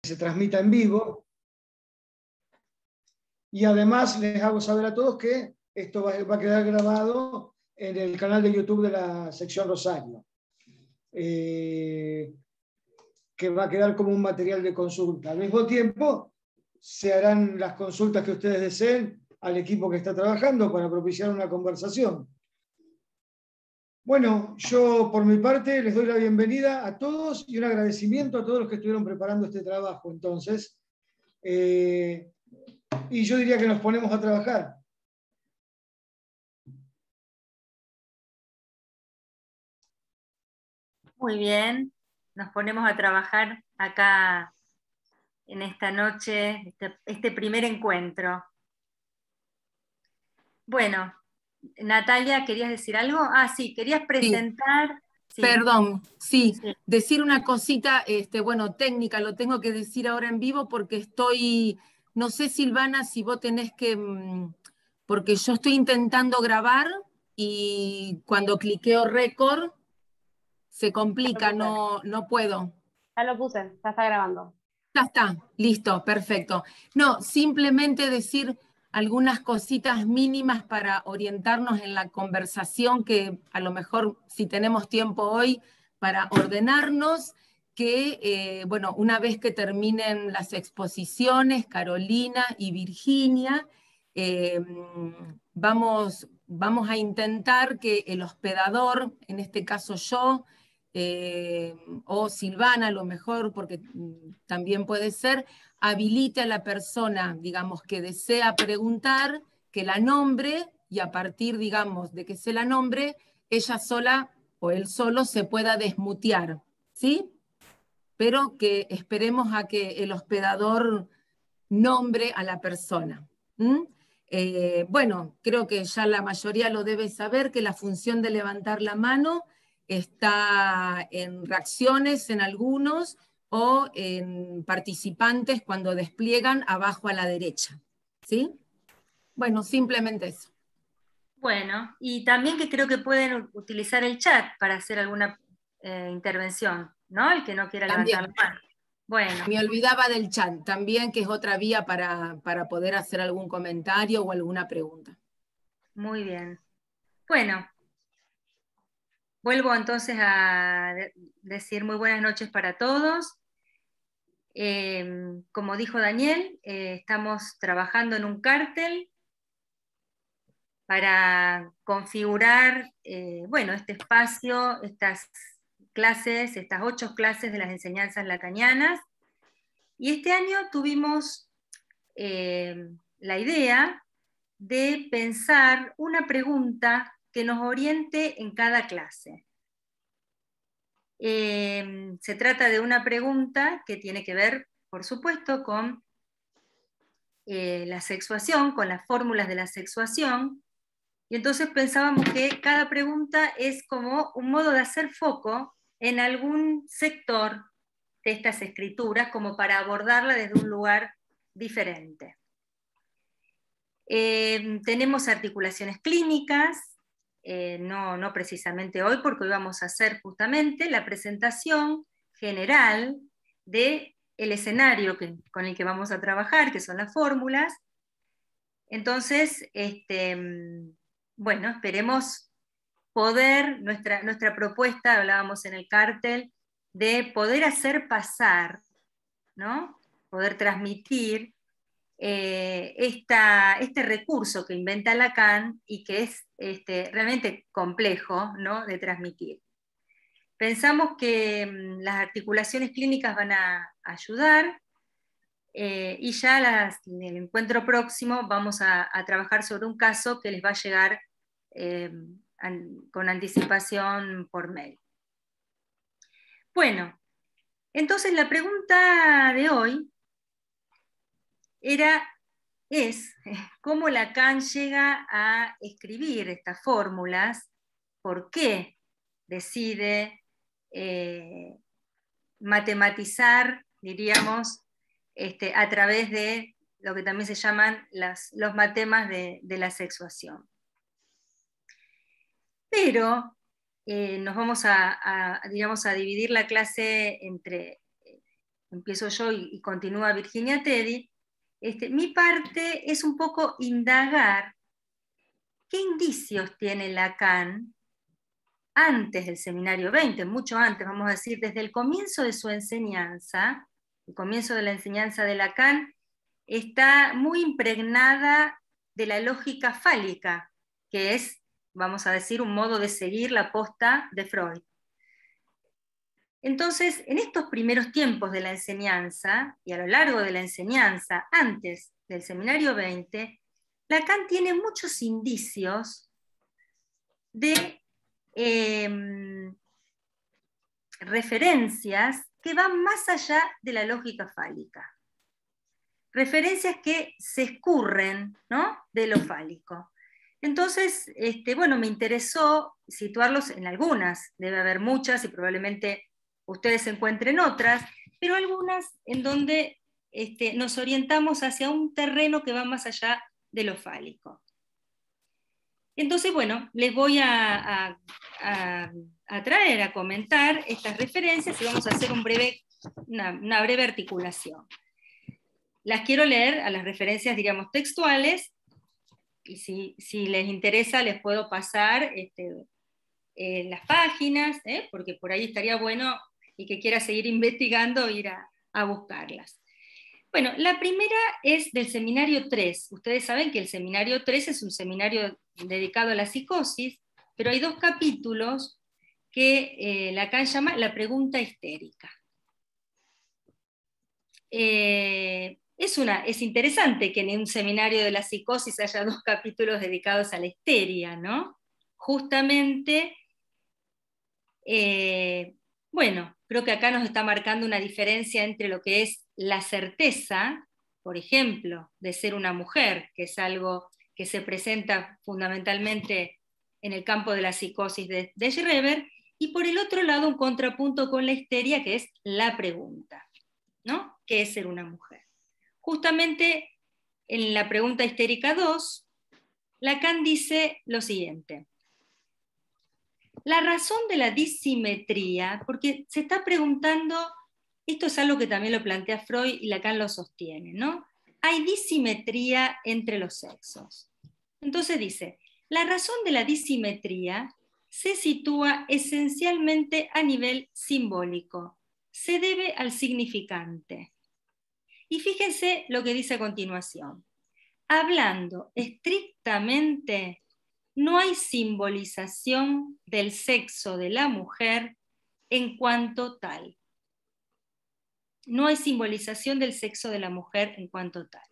se transmita en vivo. Y además les hago saber a todos que esto va a quedar grabado en el canal de YouTube de la sección Rosario, que va a quedar como un material de consulta. Al mismo tiempo, se harán las consultas que ustedes deseen al equipo que está trabajando para propiciar una conversación. Bueno, yo por mi parte les doy la bienvenida a todos y un agradecimiento a todos los que estuvieron preparando este trabajo. Entonces, y yo diría que nos ponemos a trabajar. Muy bien, nos ponemos a trabajar acá en esta noche, este primer encuentro. Bueno, Natalia, ¿querías decir algo? Ah, sí, querías Sí, presentar. Sí, perdón, sí, sí. decir una cosita, bueno, técnica, lo tengo que decir ahora en vivo porque estoy, no sé, Silvana, si vos tenés que, porque yo estoy intentando grabar y cuando cliqueo récord se complica, no puedo. Ya lo puse, ya está grabando. Ya está, listo, perfecto. No, simplemente decir algunas cositas mínimas para orientarnos en la conversación, que a lo mejor si tenemos tiempo hoy para ordenarnos, que bueno, una vez que terminen las exposiciones, Carolina y Virginia, vamos a intentar que el hospedador, en este caso yo, o Silvana a lo mejor, porque también puede ser, habilite a la persona, digamos, que desea preguntar, que la nombre, y a partir, digamos, de que se la nombre, ella sola o él solo se pueda desmutear, ¿sí? Pero que esperemos a que el hospedador nombre a la persona. Bueno, creo que ya la mayoría lo debe saber, que la función de levantar la mano está en reacciones en algunos o en participantes cuando despliegan abajo a la derecha. ¿Sí? Bueno, simplemente eso. Bueno, y también que creo que pueden utilizar el chat para hacer alguna intervención, ¿no? El que no quiera También. levantar la mano. Bueno. Me olvidaba del chat también, que es otra vía para poder hacer algún comentario o alguna pregunta. Muy bien. Bueno, vuelvo entonces a decir muy buenas noches para todos. Como dijo Daniel, estamos trabajando en un cártel para configurar, bueno, este espacio, estas clases, estas 8 clases de las enseñanzas lacanianas. Y este año tuvimos la idea de pensar una pregunta que nos oriente en cada clase. Se trata de una pregunta que tiene que ver, por supuesto, con la sexuación, con las fórmulas de la sexuación, y entonces pensábamos que cada pregunta es como un modo de hacer foco en algún sector de estas escrituras, como para abordarla desde un lugar diferente. Tenemos articulaciones clínicas, no precisamente hoy, porque hoy vamos a hacer justamente la presentación general del escenario con el que vamos a trabajar, que son las fórmulas. Entonces, bueno, esperemos poder, nuestra propuesta, hablábamos en el cártel, de poder hacer pasar, ¿no? Poder transmitir este recurso que inventa Lacan y que es realmente complejo, ¿no?, de transmitir. Pensamos que las articulaciones clínicas van a ayudar, y ya en el encuentro próximo vamos a trabajar sobre un caso que les va a llegar con anticipación por mail. Bueno, entonces la pregunta de hoy es cómo Lacan llega a escribir estas fórmulas, por qué decide matematizar, diríamos, a través de lo que también se llaman los matemas de la sexuación. Pero nos vamos digamos, a dividir la clase entre empiezo yo y continúa Virginia Teddy, mi parte es un poco indagar qué indicios tiene Lacan antes del seminario 20, mucho antes, vamos a decir, desde el comienzo de su enseñanza, el comienzo de la enseñanza de Lacan, está muy impregnada de la lógica fálica, que es, vamos a decir, un modo de seguir la posta de Freud. Entonces, en estos primeros tiempos de la enseñanza, y a lo largo de la enseñanza, antes del seminario 20, Lacan tiene muchos indicios de referencias que van más allá de la lógica fálica. Referencias que se escurren, ¿no?, de lo fálico. Entonces, bueno, me interesó situarlos en algunas, debe haber muchas y probablemente ustedes encuentren otras, pero algunas en donde nos orientamos hacia un terreno que va más allá de lo fálico. Entonces, bueno, les voy a traer, a comentar estas referencias y vamos a hacer una breve articulación. Las quiero leer a las referencias, diríamos, textuales, y si les interesa les puedo pasar las páginas, porque por ahí estaría bueno, y que quiera seguir investigando, ir a buscarlas. Bueno, la primera es del seminario 3. Ustedes saben que el seminario 3 es un seminario dedicado a la psicosis, pero hay 2 capítulos que Lacan llama la pregunta histérica. Es interesante que en un seminario de la psicosis haya 2 capítulos dedicados a la histeria, ¿no? Justamente, bueno, creo que acá nos está marcando una diferencia entre lo que es la certeza, por ejemplo, de ser una mujer, que es algo que se presenta fundamentalmente en el campo de la psicosis de Schreber, y por el otro lado un contrapunto con la histeria, que es la pregunta, ¿no? ¿Qué es ser una mujer? Justamente en la pregunta histérica 2, Lacan dice lo siguiente: la razón de la disimetría, porque se está preguntando, esto es algo que también lo plantea Freud y Lacan lo sostiene, ¿no? Hay disimetría entre los sexos. Entonces dice, la razón de la disimetría se sitúa esencialmente a nivel simbólico, se debe al significante. Y fíjense lo que dice a continuación. Hablando estrictamente, no hay simbolización del sexo de la mujer en cuanto tal. No hay simbolización del sexo de la mujer en cuanto tal.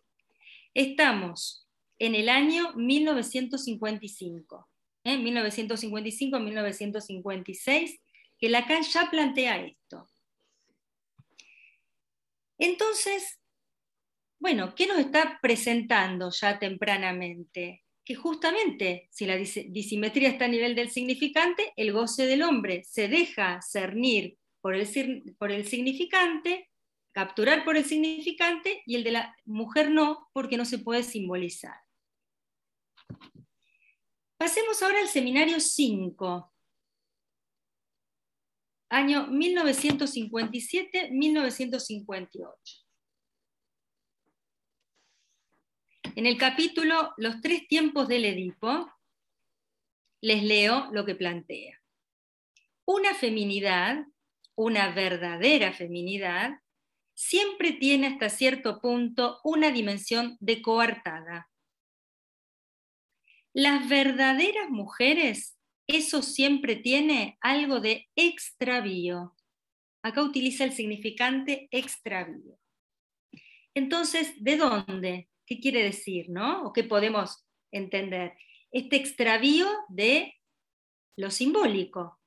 Estamos en el año 1955, 1955-1956, que Lacan ya plantea esto. Entonces, bueno, ¿qué nos está presentando ya tempranamente? Que justamente, si la disimetría está a nivel del significante, el goce del hombre se deja cernir por el significante, capturar por el significante, y el de la mujer no, porque no se puede simbolizar. Pasemos ahora al seminario 5, año 1957-1958. En el capítulo Los 3 tiempos del Edipo, les leo lo que plantea. Una feminidad, una verdadera feminidad, siempre tiene hasta cierto punto una dimensión de coartada. Las verdaderas mujeres, eso siempre tiene algo de extravío. Acá utiliza el significante extravío. Entonces, ¿de dónde? ¿Qué quiere decir, no? ¿O qué podemos entender? Este extravío de lo simbólico.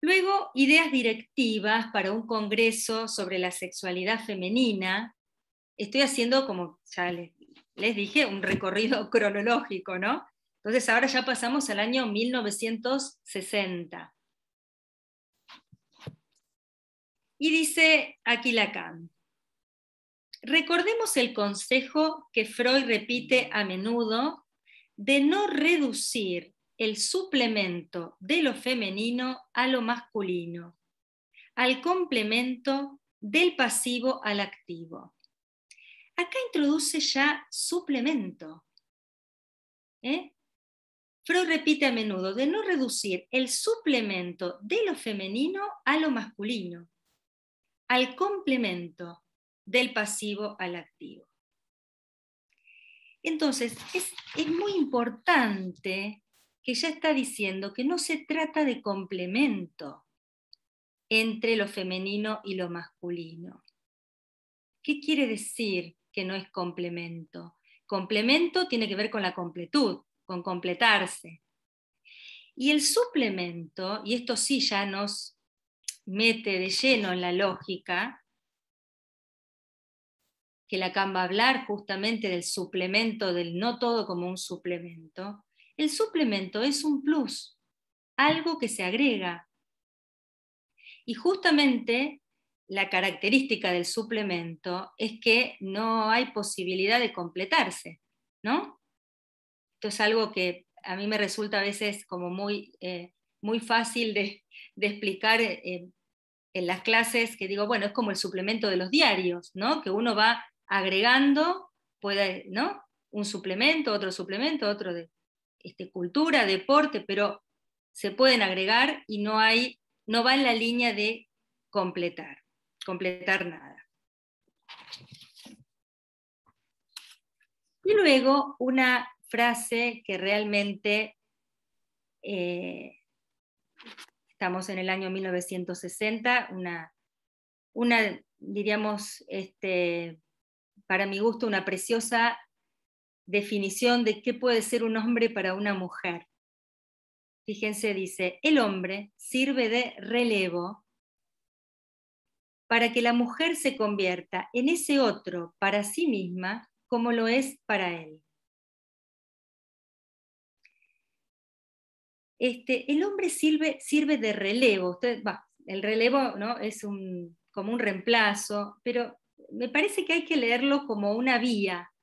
Luego, ideas directivas para un congreso sobre la sexualidad femenina. Estoy haciendo, como ya les dije, un recorrido cronológico, ¿no? Entonces ahora ya pasamos al año 1960. Y dice aquí Lacan, recordemos el consejo que Freud repite a menudo de no reducir el suplemento de lo femenino a lo masculino, al complemento del pasivo al activo. Acá introduce ya suplemento. Freud repite a menudo de no reducir el suplemento de lo femenino a lo masculino, al complemento del pasivo al activo. Entonces, es muy importante que ya está diciendo que no se trata de complemento entre lo femenino y lo masculino. ¿Qué quiere decir que no es complemento? Complemento tiene que ver con la completud, con completarse. Y el suplemento, y esto sí ya nos mete de lleno en la lógica, que Lacan va a hablar justamente del suplemento, del no todo como un suplemento. El suplemento es un plus, algo que se agrega. Y justamente la característica del suplemento es que no hay posibilidad de completarse, ¿no? Esto es algo que a mí me resulta a veces como muy fácil de explicar en las clases, que digo, bueno, es como el suplemento de los diarios, ¿no? Que uno va agregando, puede, ¿no? Un suplemento, otro de cultura, deporte, pero se pueden agregar y no va en la línea de completar nada. Y luego una frase que realmente estamos en el año 1960, una diríamos, para mi gusto, una preciosa definición de qué puede ser un hombre para una mujer. Fíjense, dice, el hombre sirve de relevo para que la mujer se convierta en ese otro para sí misma como lo es para él. El hombre sirve de relevo. El relevo, ¿no? Es como un reemplazo, pero me parece que hay que leerlo como una vía.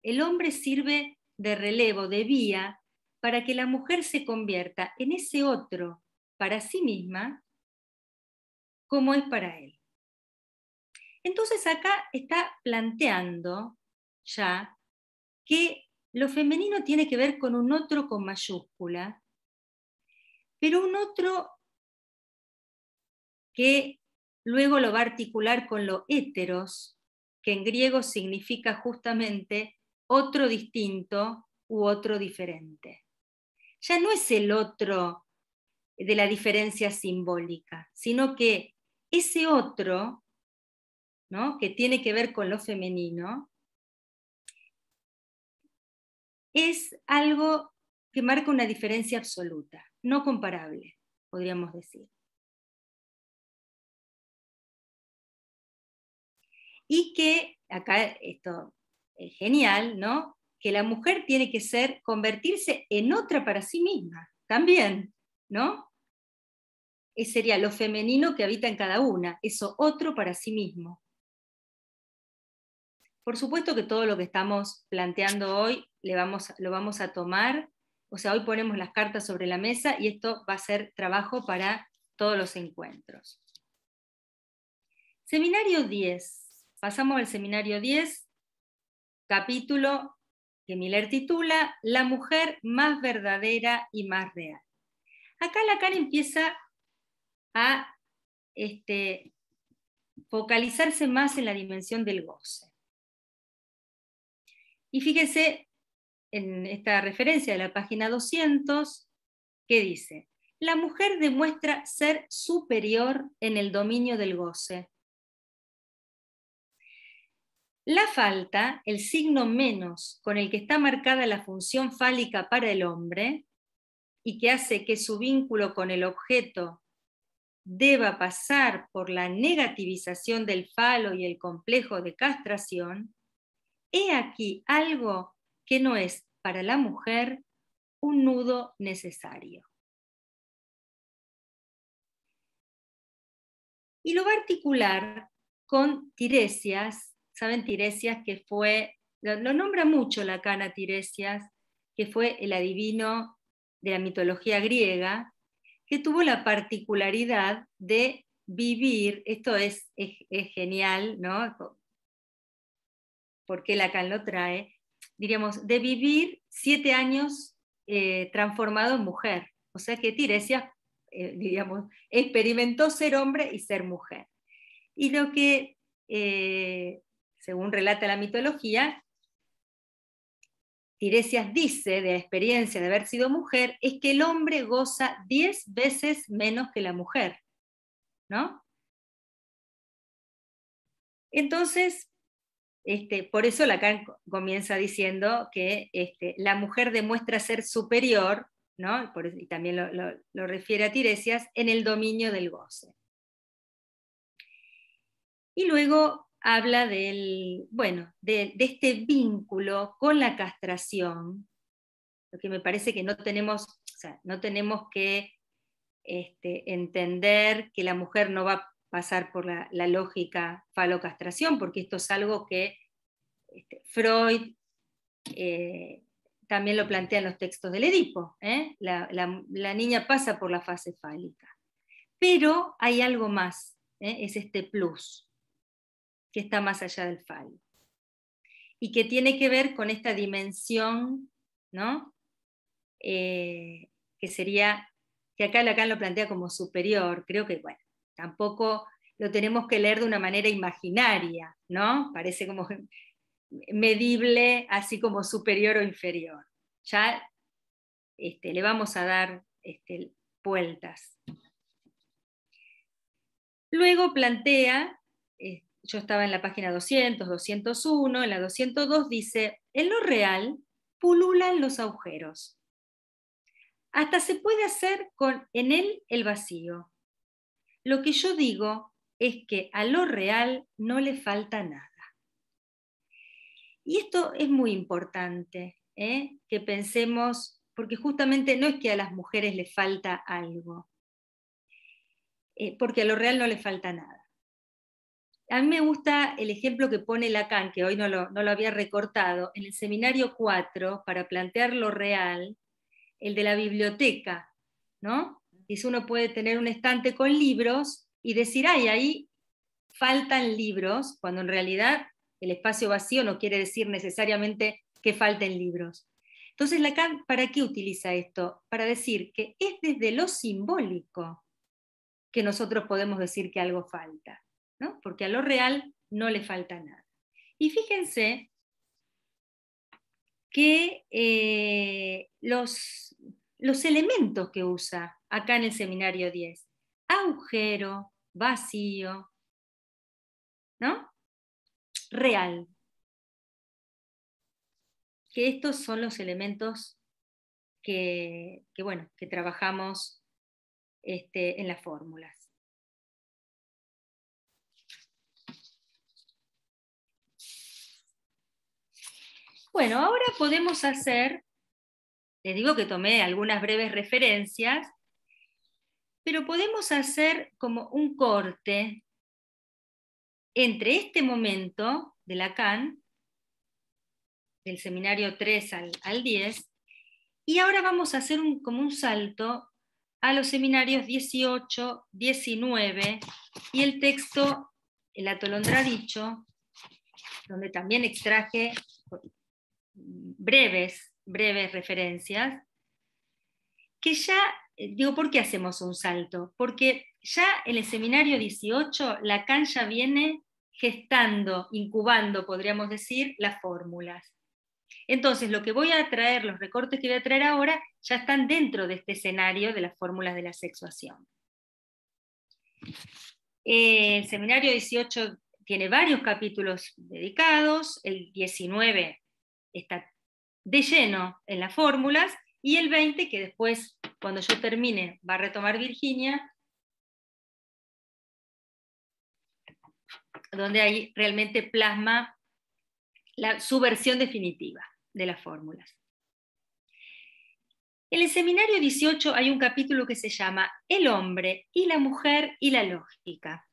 El hombre sirve de relevo, de vía, para que la mujer se convierta en ese otro para sí misma como es para él. Entonces acá está planteando ya que lo femenino tiene que ver con un otro con mayúscula, pero un otro que luego lo va a articular con lo héteros, que en griego significa justamente otro distinto u otro diferente. Ya no es el otro de la diferencia simbólica, sino que ese otro, ¿no? Que tiene que ver con lo femenino, es algo que marca una diferencia absoluta, no comparable, podríamos decir. Y que, acá esto es genial, ¿no? Que la mujer tiene que convertirse en otra para sí misma, también, ¿no? Ese sería lo femenino que habita en cada una, eso otro para sí mismo. Por supuesto que todo lo que estamos planteando hoy lo vamos a tomar, o sea, hoy ponemos las cartas sobre la mesa y esto va a ser trabajo para todos los encuentros. Seminario 10. Pasamos al seminario 10, capítulo que Miller titula La mujer más verdadera y más real. Acá Lacan empieza a focalizarse más en la dimensión del goce. Y fíjense en esta referencia de la página 200, que dice, la mujer demuestra ser superior en el dominio del goce. La falta, el signo menos con el que está marcada la función fálica para el hombre, y que hace que su vínculo con el objeto deba pasar por la negativización del falo y el complejo de castración, he aquí algo que no es para la mujer un nudo necesario. Y lo va a articular con Tiresias. ¿Saben Tiresias que fue, lo nombra mucho Lacan a Tiresias, que fue el adivino de la mitología griega, que tuvo la particularidad de vivir, esto es genial, ¿no? ¿Por qué Lacan lo trae? Diríamos, de vivir 7 años transformado en mujer. O sea que Tiresias, diríamos, experimentó ser hombre y ser mujer. Y lo que, según relata la mitología, Tiresias dice de la experiencia de haber sido mujer, es que el hombre goza 10 veces menos que la mujer, ¿no? Entonces, por eso Lacan comienza diciendo que la mujer demuestra ser superior, ¿no? Y también lo refiere a Tiresias, en el dominio del goce. Y luego habla de este vínculo con la castración, lo que me parece que no tenemos que entender que la mujer no va a pasar por la lógica falocastración, porque esto es algo que Freud también lo plantea en los textos del Edipo. La niña pasa por la fase fálica. Pero hay algo más, es este plus, que está más allá del falo, y que tiene que ver con esta dimensión, ¿no? Que sería, que acá Lacan lo plantea como superior. Creo que, bueno, tampoco lo tenemos que leer de una manera imaginaria, ¿no? Parece como medible, así como superior o inferior. Ya le vamos a dar vueltas. Luego plantea, yo estaba en la página 200, 201, en la 202 dice, en lo real pululan los agujeros. Hasta se puede hacer en él el vacío. Lo que yo digo es que a lo real no le falta nada. Y esto es muy importante, que pensemos, porque justamente no es que a las mujeres les falta algo, porque a lo real no le falta nada. A mí me gusta el ejemplo que pone Lacan, que hoy no lo había recortado, en el seminario 4, para plantear lo real, el de la biblioteca, ¿no? Dice, uno puede tener un estante con libros y decir, ay, ahí faltan libros, cuando en realidad el espacio vacío no quiere decir necesariamente que falten libros. Entonces Lacan, ¿para qué utiliza esto? Para decir que es desde lo simbólico que nosotros podemos decir que algo falta, ¿no? Porque a lo real no le falta nada. Y fíjense que los elementos que usa acá en el seminario 10, agujero, vacío, ¿no? Real. Que estos son los elementos que trabajamos en las fórmulas. Bueno, ahora podemos hacer, les digo que tomé algunas breves referencias, pero podemos hacer como un corte entre este momento de Lacan, del seminario 3 al 10, y ahora vamos a hacer como un salto a los seminarios 18, 19, y el texto, el Atolondra dicho, donde también extraje breves referencias, que ya, digo, ¿por qué hacemos un salto? Porque ya en el seminario 18, Lacan ya viene gestando, incubando, podríamos decir, las fórmulas. Entonces, lo que voy a traer, los recortes que voy a traer ahora, ya están dentro de este escenario de las fórmulas de la sexuación. El seminario 18 tiene varios capítulos dedicados, el 19 está de lleno en las fórmulas, y el 20, que después, cuando yo termine, va a retomar Virginia, donde ahí realmente plasma su versión definitiva de las fórmulas. En el seminario 18 hay un capítulo que se llama El hombre y la mujer y la lógica.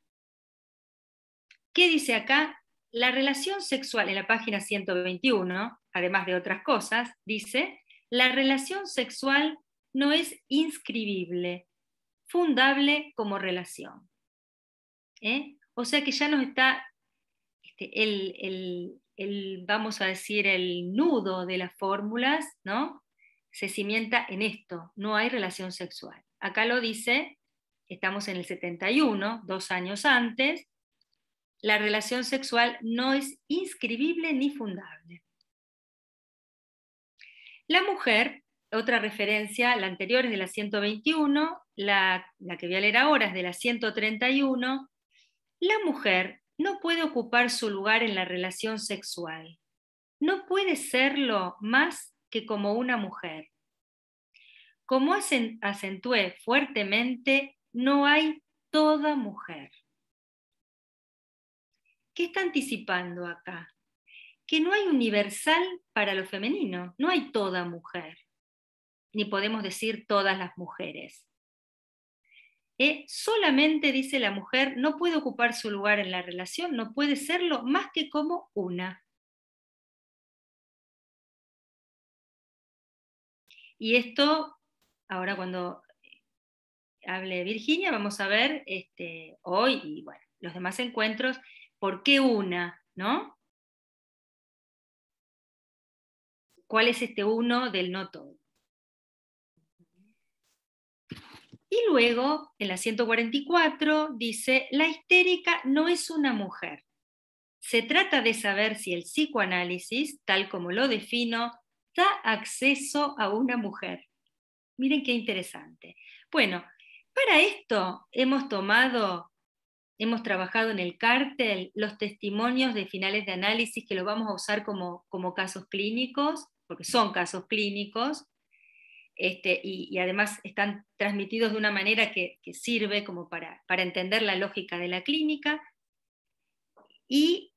¿Qué dice acá? La relación sexual, en la página 121, además de otras cosas, dice, la relación sexual no es inscribible, fundable como relación. O sea que ya nos está vamos a decir, el nudo de las fórmulas, ¿no? Se cimienta en esto, no hay relación sexual. Acá lo dice, estamos en el 71, 2 años antes, la relación sexual no es inscribible ni fundable. La mujer, otra referencia, la anterior es de la 121, la que voy a leer ahora es de la 131, la mujer no puede ocupar su lugar en la relación sexual. No puede serlo más que como una mujer. Como acentué fuertemente, no hay toda mujer. ¿Qué está anticipando acá? Que no hay universal para lo femenino, no hay toda mujer, ni podemos decir todas las mujeres. Solamente, dice la mujer, no puede ocupar su lugar en la relación, no puede serlo más que como una. Y esto, ahora cuando hable Virginia, vamos a ver hoy y bueno, los demás encuentros, ¿por qué una? ¿No? ¿Cuál es este uno del no todo? Y luego, en la 144, dice, la histérica no es una mujer. Se trata de saber si el psicoanálisis, tal como lo defino, da acceso a una mujer. Miren qué interesante. Bueno, para esto hemos trabajado en el cártel los testimonios de finales de análisis que los vamos a usar como casos clínicos, porque son casos clínicos, y además están transmitidos de una manera que sirve como para entender la lógica de la clínica, y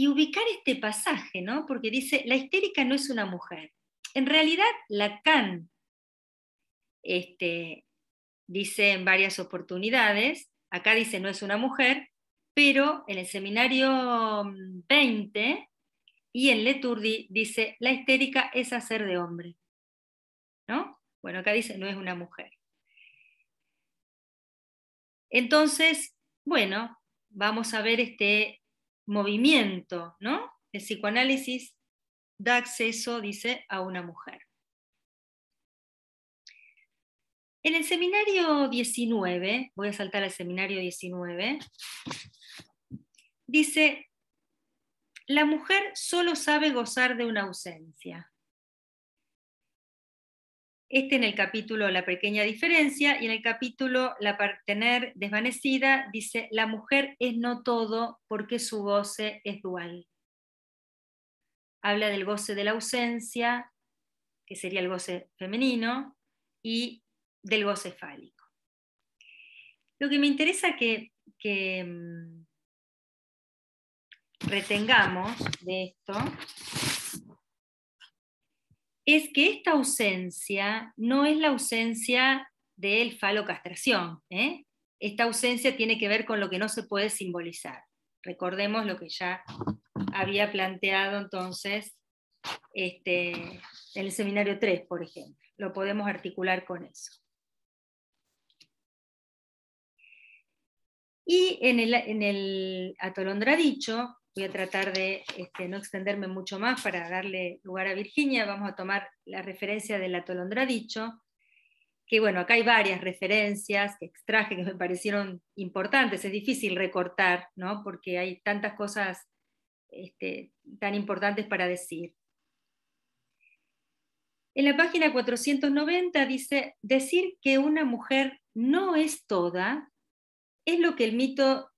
ubicar este pasaje, ¿no? Porque dice, la histérica no es una mujer. En realidad, Lacan dice en varias oportunidades, acá dice no es una mujer, pero en el seminario 20 y en Leturdi dice la histérica es hacer de hombre, ¿no? Bueno, acá dice no es una mujer. Entonces, bueno, vamos a ver este movimiento, ¿no? El psicoanálisis da acceso, dice, a una mujer. En el seminario 19, voy a saltar al seminario 19, dice, la mujer solo sabe gozar de una ausencia. En el capítulo La pequeña diferencia, y en el capítulo La partener desvanecida, dice, la mujer es no todo porque su goce es dual. Habla del goce de la ausencia, que sería el goce femenino, y del goce fálico. Lo que me interesa que retengamos de esto es que esta ausencia no es la ausencia del falocastración. Esta ausencia tiene que ver con lo que no se puede simbolizar. Recordemos lo que ya había planteado entonces en el seminario 3, por ejemplo. Lo podemos articular con eso. Y en el atolondradicho, voy a tratar de no extenderme mucho más para darle lugar a Virginia, vamos a tomar la referencia del atolondradicho, que bueno, acá hay varias referencias que extraje que me parecieron importantes, es difícil recortar, ¿no? Porque hay tantas cosas tan importantes para decir. En la página 490 dice, decir que una mujer no es toda, es lo que el mito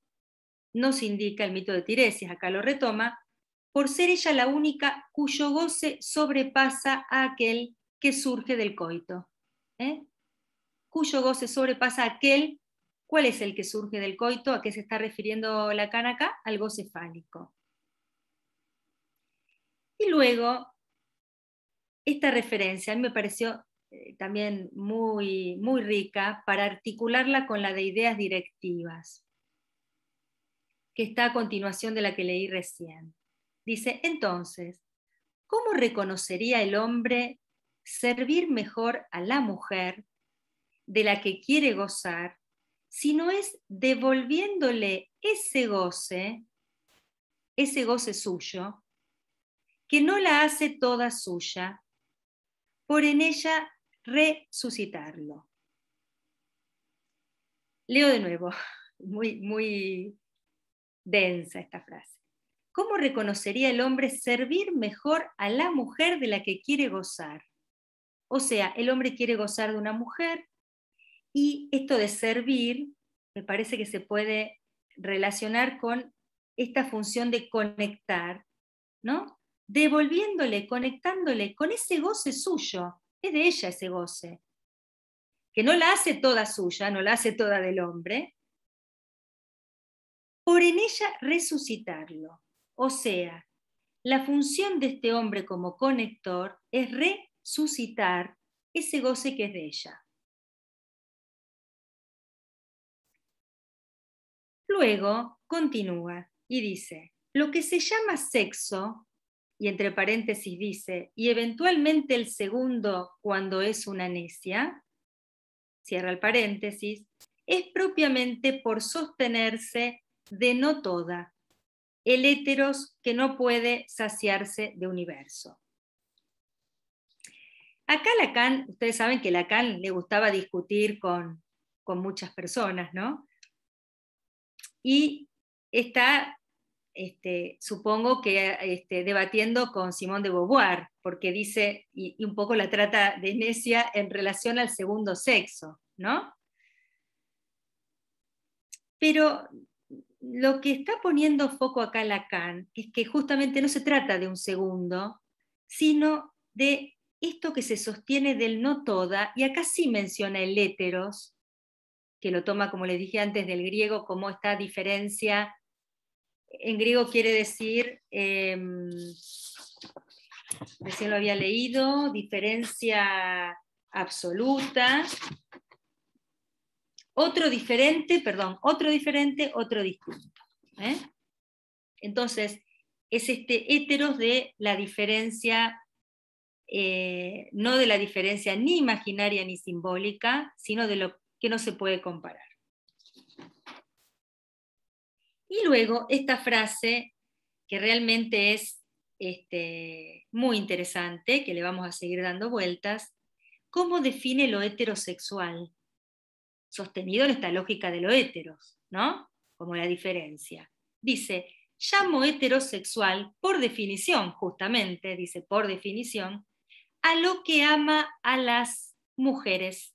nos indica, el mito de Tiresias, acá lo retoma, por ser ella la única cuyo goce sobrepasa a aquel que surge del coito. Cuyo goce sobrepasa a aquel, ¿cuál es el que surge del coito? ¿A qué se está refiriendo Lacan acá? Al goce fálico. Y luego, esta referencia a mí me pareció también muy, muy rica para articularla con la de ideas directivas, que está a continuación de la que leí recién. Dice, entonces, ¿cómo reconocería el hombre servir mejor a la mujer de la que quiere gozar, sino es devolviéndole ese goce suyo, que no la hace toda suya, por en ella resucitarlo. Leo de nuevo, muy densa esta frase. ¿Cómo reconocería el hombre servir mejor a la mujer de la que quiere gozar? O sea, el hombre quiere gozar de una mujer, y esto de servir me parece que se puede relacionar con esta función de conectar, ¿no? Devolviéndole, conectándole con ese goce suyo. Es de ella ese goce, que no la hace toda suya, no la hace toda del hombre, por en ella resucitarlo. O sea, la función de este hombre como conector es resucitar ese goce que es de ella. Luego continúa y dice, lo que se llama sexo, y entre paréntesis dice, y eventualmente el segundo cuando es una necia, cierra el paréntesis, es propiamente por sostenerse de no toda, el héteros que no puede saciarse de universo. Acá Lacan, ustedes saben que Lacan le gustaba discutir con muchas personas, ¿no? Y está, supongo que debatiendo con Simone de Beauvoir, porque dice, y un poco la trata de necia en relación al segundo sexo, ¿no? Pero lo que está poniendo foco acá Lacan es que justamente no se trata de un segundo, sino de esto que se sostiene del no toda, y acá sí menciona el héteros, que lo toma, como les dije antes, del griego, como esta diferencia. En griego quiere decir, recién lo había leído, diferencia absoluta, otro diferente, otro distinto. Entonces, es héteros de la diferencia, no de la diferencia ni imaginaria ni simbólica, sino de lo que no se puede comparar. Y luego esta frase, que realmente es muy interesante, que le vamos a seguir dando vueltas, ¿cómo define lo heterosexual? Sostenido en esta lógica de lo heteros, ¿no? Como la diferencia. Dice, llamo heterosexual por definición, justamente, dice por definición, a lo que ama a las mujeres.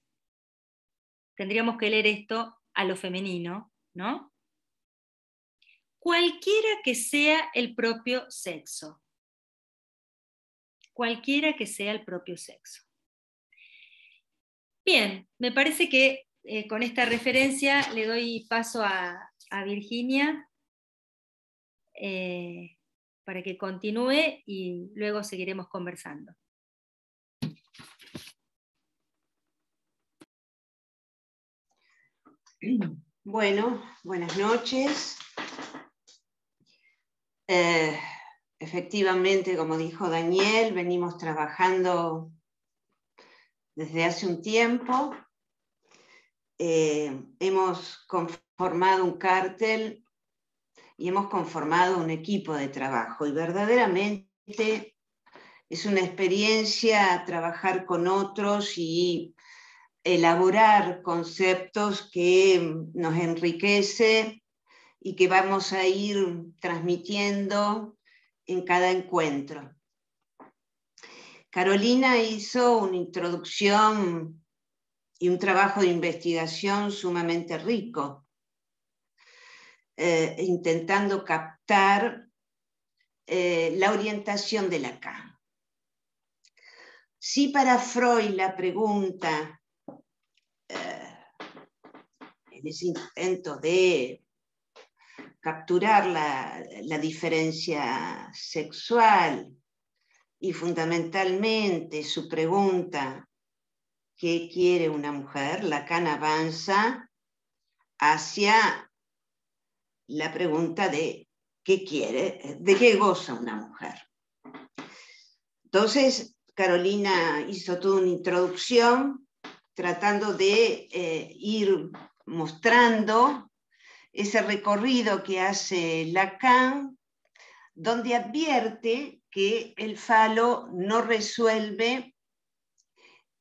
Tendríamos que leer esto a lo femenino, ¿no? Cualquiera que sea el propio sexo. Cualquiera que sea el propio sexo. Bien, me parece que con esta referencia le doy paso a Virginia para que continúe y luego seguiremos conversando. Bueno, buenas noches. Efectivamente, como dijo Daniel, venimos trabajando desde hace un tiempo. Hemos conformado un cártel y hemos conformado un equipo de trabajo. Y verdaderamente es una experiencia trabajar con otros y elaborar conceptos que nos enriquece y que vamos a ir transmitiendo en cada encuentro. Carolina hizo una introducción y un trabajo de investigación sumamente rico, intentando captar la orientación de Lacan. Si para Freud la pregunta, en ese intento de capturar la diferencia sexual y fundamentalmente su pregunta, ¿qué quiere una mujer? Lacan avanza hacia la pregunta de ¿qué quiere? ¿De qué goza una mujer? Entonces, Carolina hizo toda una introducción tratando de ir mostrando ese recorrido que hace Lacan, donde advierte que el falo no resuelve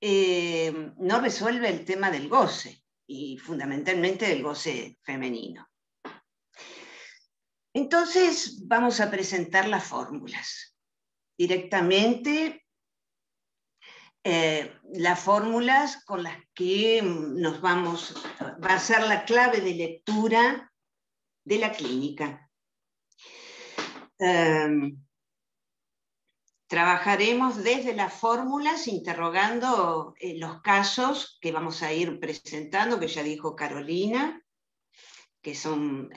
el tema del goce, y fundamentalmente del goce femenino. Entonces vamos a presentar las fórmulas. Directamente, las fórmulas con las que va a ser la clave de lectura de la clínica. Trabajaremos desde las fórmulas interrogando los casos que vamos a ir presentando, que ya dijo Carolina, que son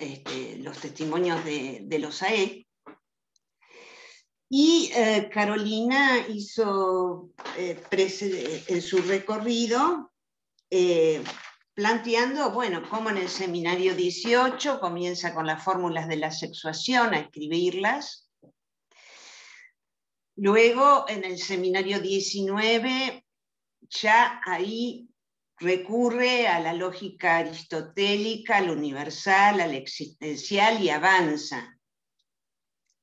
los testimonios de los AE. Y Carolina hizo en su recorrido planteando, bueno, cómo en el seminario 18 comienza con las fórmulas de la sexuación a escribirlas. Luego, en el seminario 19, ya ahí recurre a la lógica aristotélica, al universal, al existencial, y avanza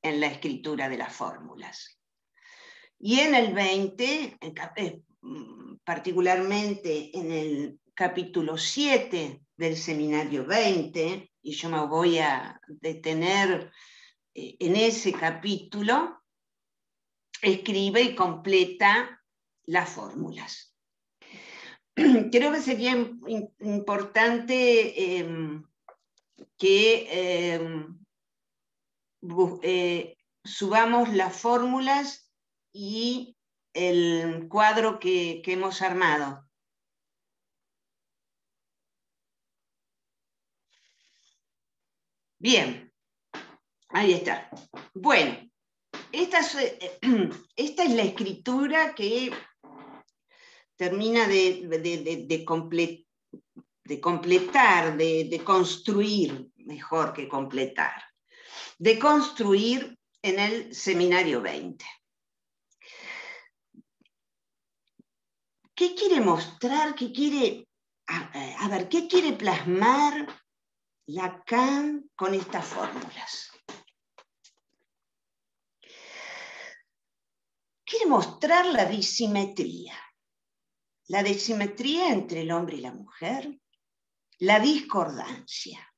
en la escritura de las fórmulas. Y en el 20, particularmente en el capítulo 7 del seminario 20, y yo me voy a detener en ese capítulo, escribe y completa las fórmulas. Creo que sería importante que subamos las fórmulas y el cuadro que hemos armado. Bien, ahí está. Bueno, esta es la escritura que termina de completar, de construir, mejor que completar, de construir en el seminario 20. ¿Qué quiere mostrar? ¿Qué quiere, qué quiere plasmar Lacan con estas fórmulas? Quiere mostrar la disimetría entre el hombre y la mujer, la discordancia.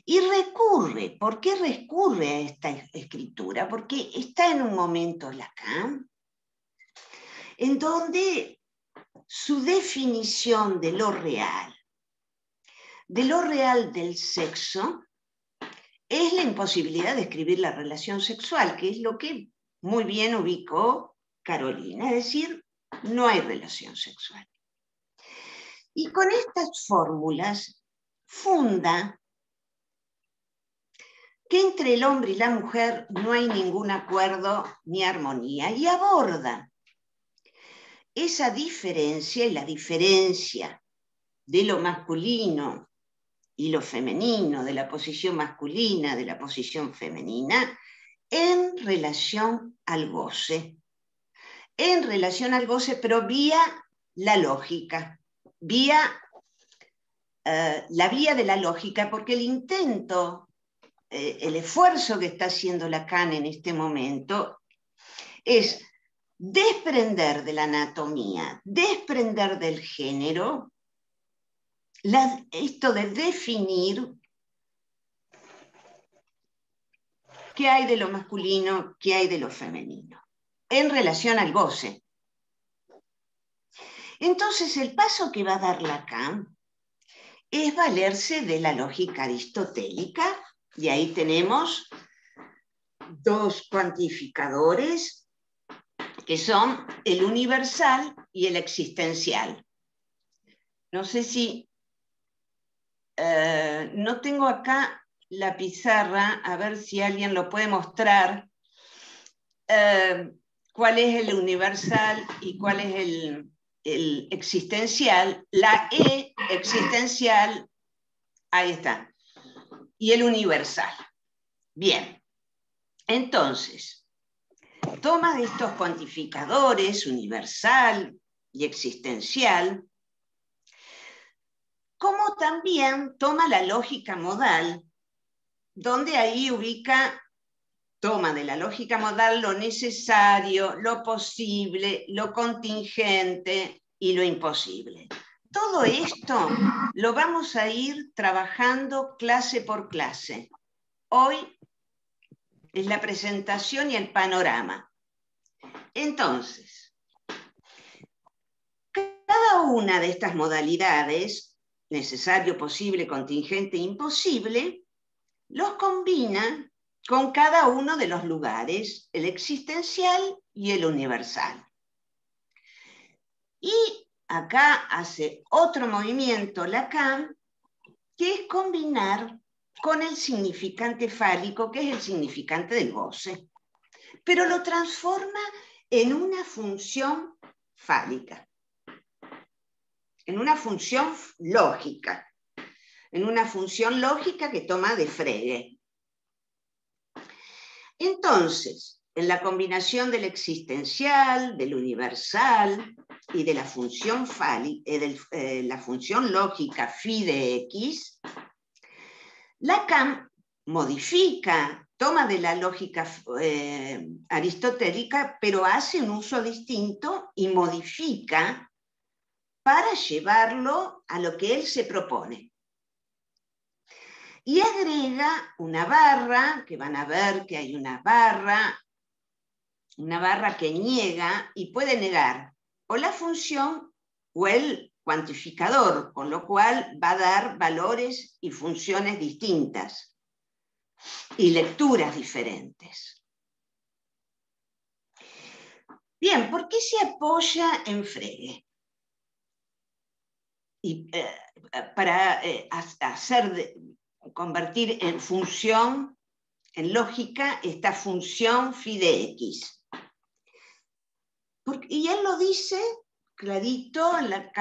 Y recurre, ¿por qué recurre a esta escritura? Porque está en un momento Lacan en donde su definición de lo real del sexo, es la imposibilidad de escribir la relación sexual, que es lo que muy bien ubicó Carolina, es decir, no hay relación sexual. Y con estas fórmulas funda que entre el hombre y la mujer no hay ningún acuerdo ni armonía, y aborda esa diferencia y la diferencia de lo masculino y lo femenino, de la posición masculina, de la posición femenina, en relación al goce. En relación al goce, pero vía la lógica, la vía de la lógica, porque el intento, el esfuerzo que está haciendo Lacan en este momento es desprender de la anatomía, desprender del género, esto de definir qué hay de lo masculino, qué hay de lo femenino, en relación al goce. Entonces, el paso que va a dar Lacan es valerse de la lógica aristotélica, y ahí tenemos dos cuantificadores, que son el universal y el existencial. No sé si... no tengo acá la pizarra, a ver si alguien lo puede mostrar, cuál es el universal y cuál es el existencial. La E existencial, ahí está, y el universal. Bien, entonces, toma de estos cuantificadores, universal y existencial, como también toma la lógica modal, donde ahí toma de la lógica modal lo necesario, lo posible, lo contingente y lo imposible. Todo esto lo vamos a ir trabajando clase por clase. Hoy es la presentación y el panorama. Entonces, cada una de estas modalidades, necesario, posible, contingente e imposible, los combina con cada uno de los lugares, el existencial y el universal. Y acá hace otro movimiento Lacan, que es combinar con el significante fálico, que es el significante del goce, pero lo transforma en una función fálica, en una función lógica, que toma de Frege. Entonces, en la combinación del existencial, del universal y de la función la función lógica phi de X, Lacan modifica, toma de la lógica aristotélica, pero hace un uso distinto y modifica para llevarlo a lo que él se propone. Y agrega una barra, que van a ver que hay una barra que niega y puede negar o la función o el cuantificador, con lo cual va a dar valores y funciones distintas y lecturas diferentes. Bien, ¿por qué se apoya en Frege? Y para convertir en función, en lógica, esta función phi de X. Y él lo dice clarito en la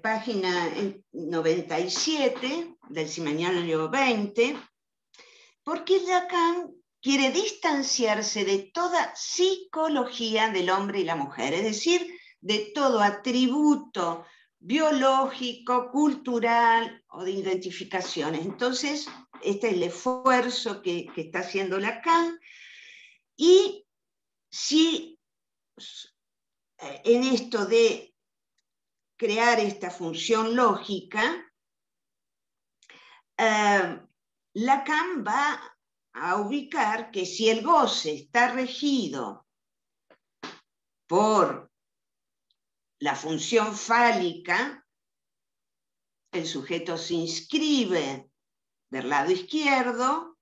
página 97 del Semanario 20, porque Lacan quiere distanciarse de toda psicología del hombre y la mujer, es decir, de todo atributo biológico, cultural o de identificaciones. Entonces, este es el esfuerzo que está haciendo Lacan, y si en esto de crear esta función lógica, Lacan va a ubicar que si el goce está regido por la función fálica, el sujeto se inscribe del lado izquierdo,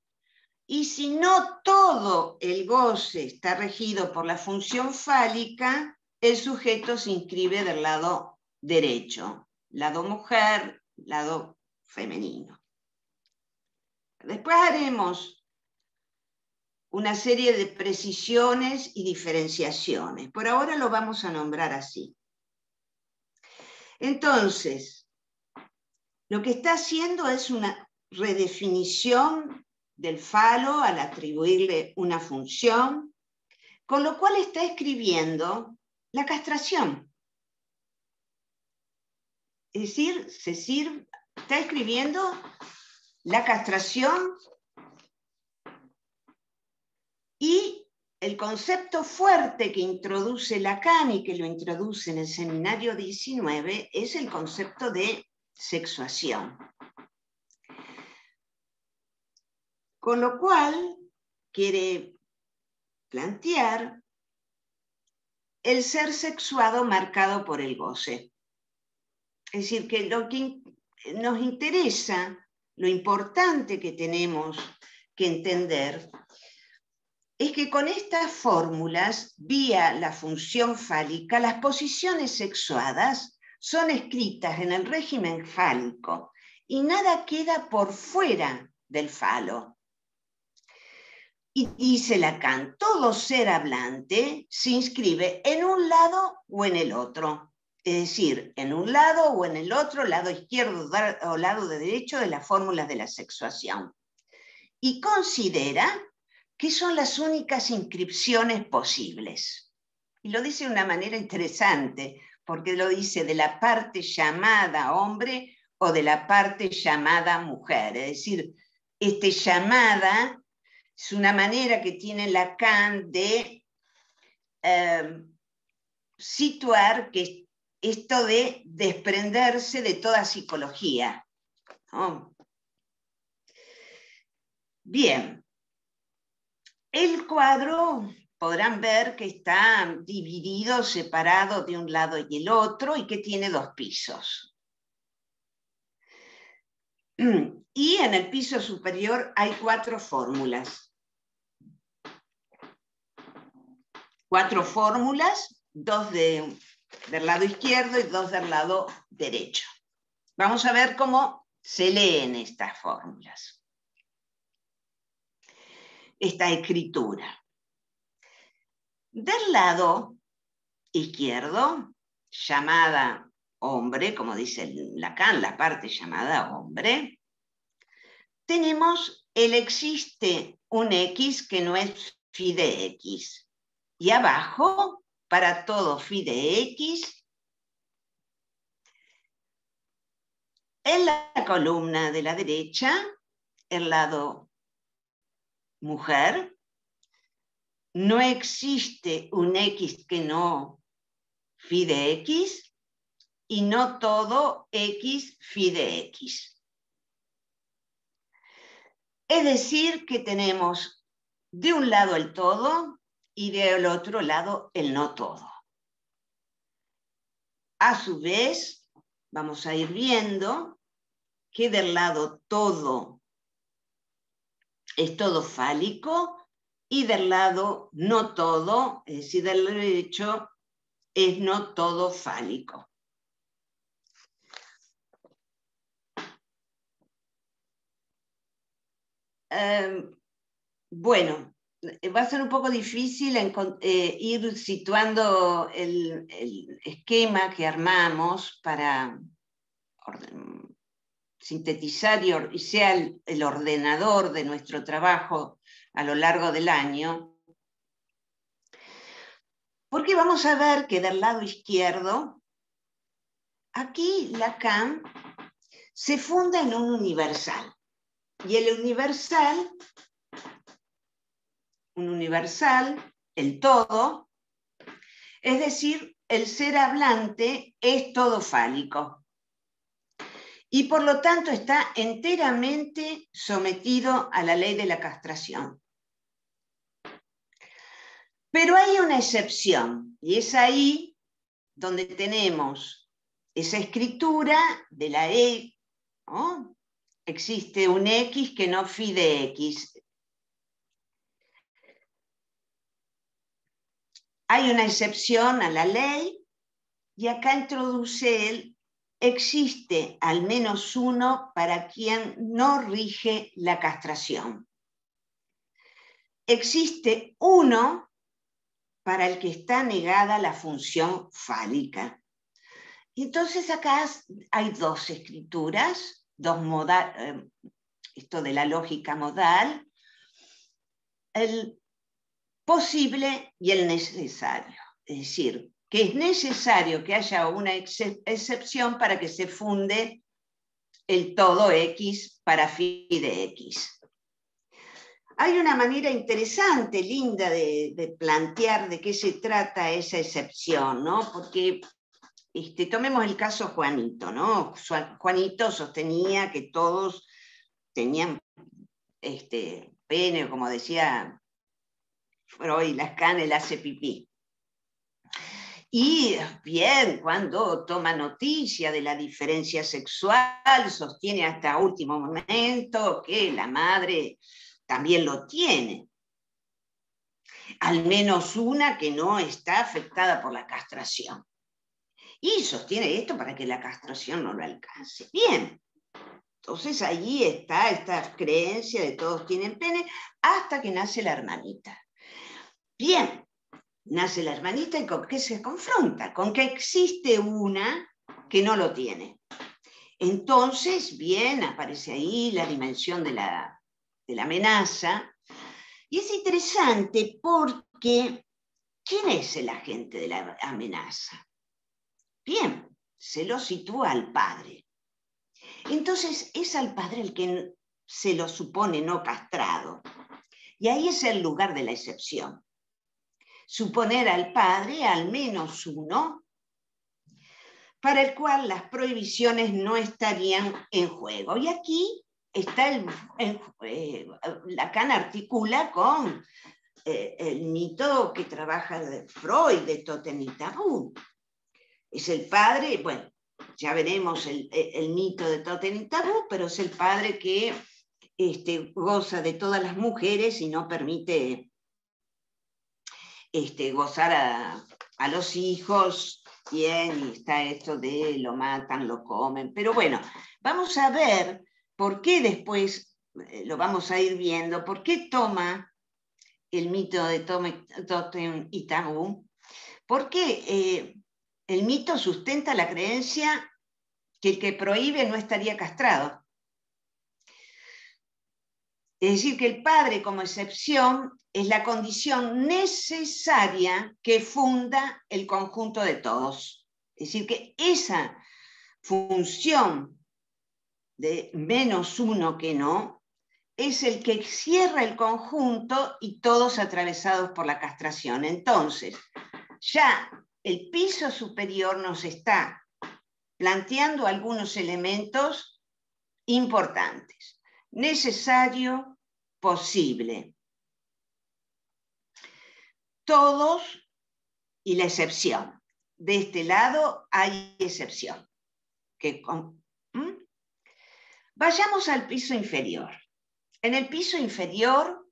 y si no todo el goce está regido por la función fálica, el sujeto se inscribe del lado derecho, lado mujer, lado femenino. Después haremos una serie de precisiones y diferenciaciones. Por ahora lo vamos a nombrar así. Entonces, lo que está haciendo es una redefinición del falo al atribuirle una función, con lo cual está escribiendo la castración. Es decir, está escribiendo la castración, y el concepto fuerte que introduce Lacan y que lo introduce en el Seminario 19 es el concepto de sexuación. Con lo cual quiere plantear el ser sexuado marcado por el goce. Es decir, que lo que nos interesa, lo importante que tenemos que entender, es que con estas fórmulas, vía la función fálica, las posiciones sexuadas son escritas en el régimen fálico y nada queda por fuera del falo. Y dice Lacan, todo ser hablante se inscribe en un lado o en el otro. Es decir, en un lado o en el otro, lado izquierdo o lado derecho de las fórmulas de la sexuación. Y considera que son las únicas inscripciones posibles. Y lo dice de una manera interesante, porque lo dice de la parte llamada hombre o de la parte llamada mujer. Es decir, llamada es una manera que tiene Lacan de situar que esto de desprenderse de toda psicología, ¿no? Bien, el cuadro podrán ver que está dividido, separado de un lado y el otro, y que tiene 2 pisos. Y en el piso superior hay 4 fórmulas. 4 fórmulas, 2 del lado izquierdo y 2 del lado derecho. Vamos a ver cómo se leen estas fórmulas. Esta escritura. Del lado izquierdo, llamada hombre, como dice Lacan, la parte llamada hombre, tenemos el existe un X que no es phi de X. Y abajo, para todo phi de X, en la columna de la derecha, el lado mujer, no existe un X que no phi de X y no todo X phi de X. Es decir, que tenemos de un lado el todo y del otro lado el no todo. A su vez, vamos a ir viendo que del lado todo es todo fálico y del lado no todo, es decir, del derecho, es no todo fálico. Bueno, va a ser un poco difícil ir situando el esquema que armamos para sintetizar y sea el ordenador de nuestro trabajo a lo largo del año, porque vamos a ver que del lado izquierdo, aquí Lacan se funda en un universal. Y el universal, el todo, es decir, el ser hablante es todo fálico. Y por lo tanto está enteramente sometido a la ley de la castración. Pero hay una excepción, y es ahí donde tenemos esa escritura de la E, ¿no? Existe un X que no phi de X. Hay una excepción a la ley, y acá introduce él, existe al menos uno para quien no rige la castración. Existe uno para el que está negada la función fálica. Y entonces acá hay 2 escrituras, 2 modales, esto de la lógica modal, el posible y el necesario. Es decir, que es necesario que haya una excepción para que se funde el todo X para phi de X. Hay una manera interesante, linda, de plantear de qué se trata esa excepción, ¿no? Porque tomemos el caso Juanito, ¿no? Juanito sostenía que todos tenían pene, como decía Freud, Lacan, él hace pipí. Y bien, cuando toma noticia de la diferencia sexual, sostiene hasta último momento que la madre también lo tiene. Al menos una que no está afectada por la castración. Y sostiene esto para que la castración no lo alcance. Bien, entonces allí está esta creencia de todos tienen pene hasta que nace la hermanita. Bien, nace la hermanita y ¿con qué se confronta? Con que existe una que no lo tiene. Entonces, bien, aparece ahí la dimensión de la amenaza Y es interesante porque ¿quién es el agente de la amenaza? Bien, se lo sitúa al padre. Entonces es al padre el que se lo supone no castrado. Y ahí es el lugar de la excepción. Suponer al padre al menos uno, para el cual las prohibiciones no estarían en juego. Y aquí está Lacan articula con el mito que trabaja de Freud, de Totem y Tabú. Es el padre, bueno, ya veremos el mito de Totem y Tabú, pero es el padre que goza de todas las mujeres y no permite gozar a los hijos. Bien, y está esto de lo matan, lo comen. Pero bueno, vamos a ver por qué después, lo vamos a ir viendo, por qué toma el mito de Totem y Tabú. Porque el mito sustenta la creencia que el que prohíbe no estaría castrado. Es decir, que el padre como excepción es la condición necesaria que funda el conjunto de todos. Es decir, que esa función de menos uno que no es el que cierra el conjunto y todos atravesados por la castración. Entonces, ya el piso superior nos está planteando algunos elementos importantes. Necesario, posible. Todos y la excepción. De este lado hay excepción. Vayamos al piso inferior. En el piso inferior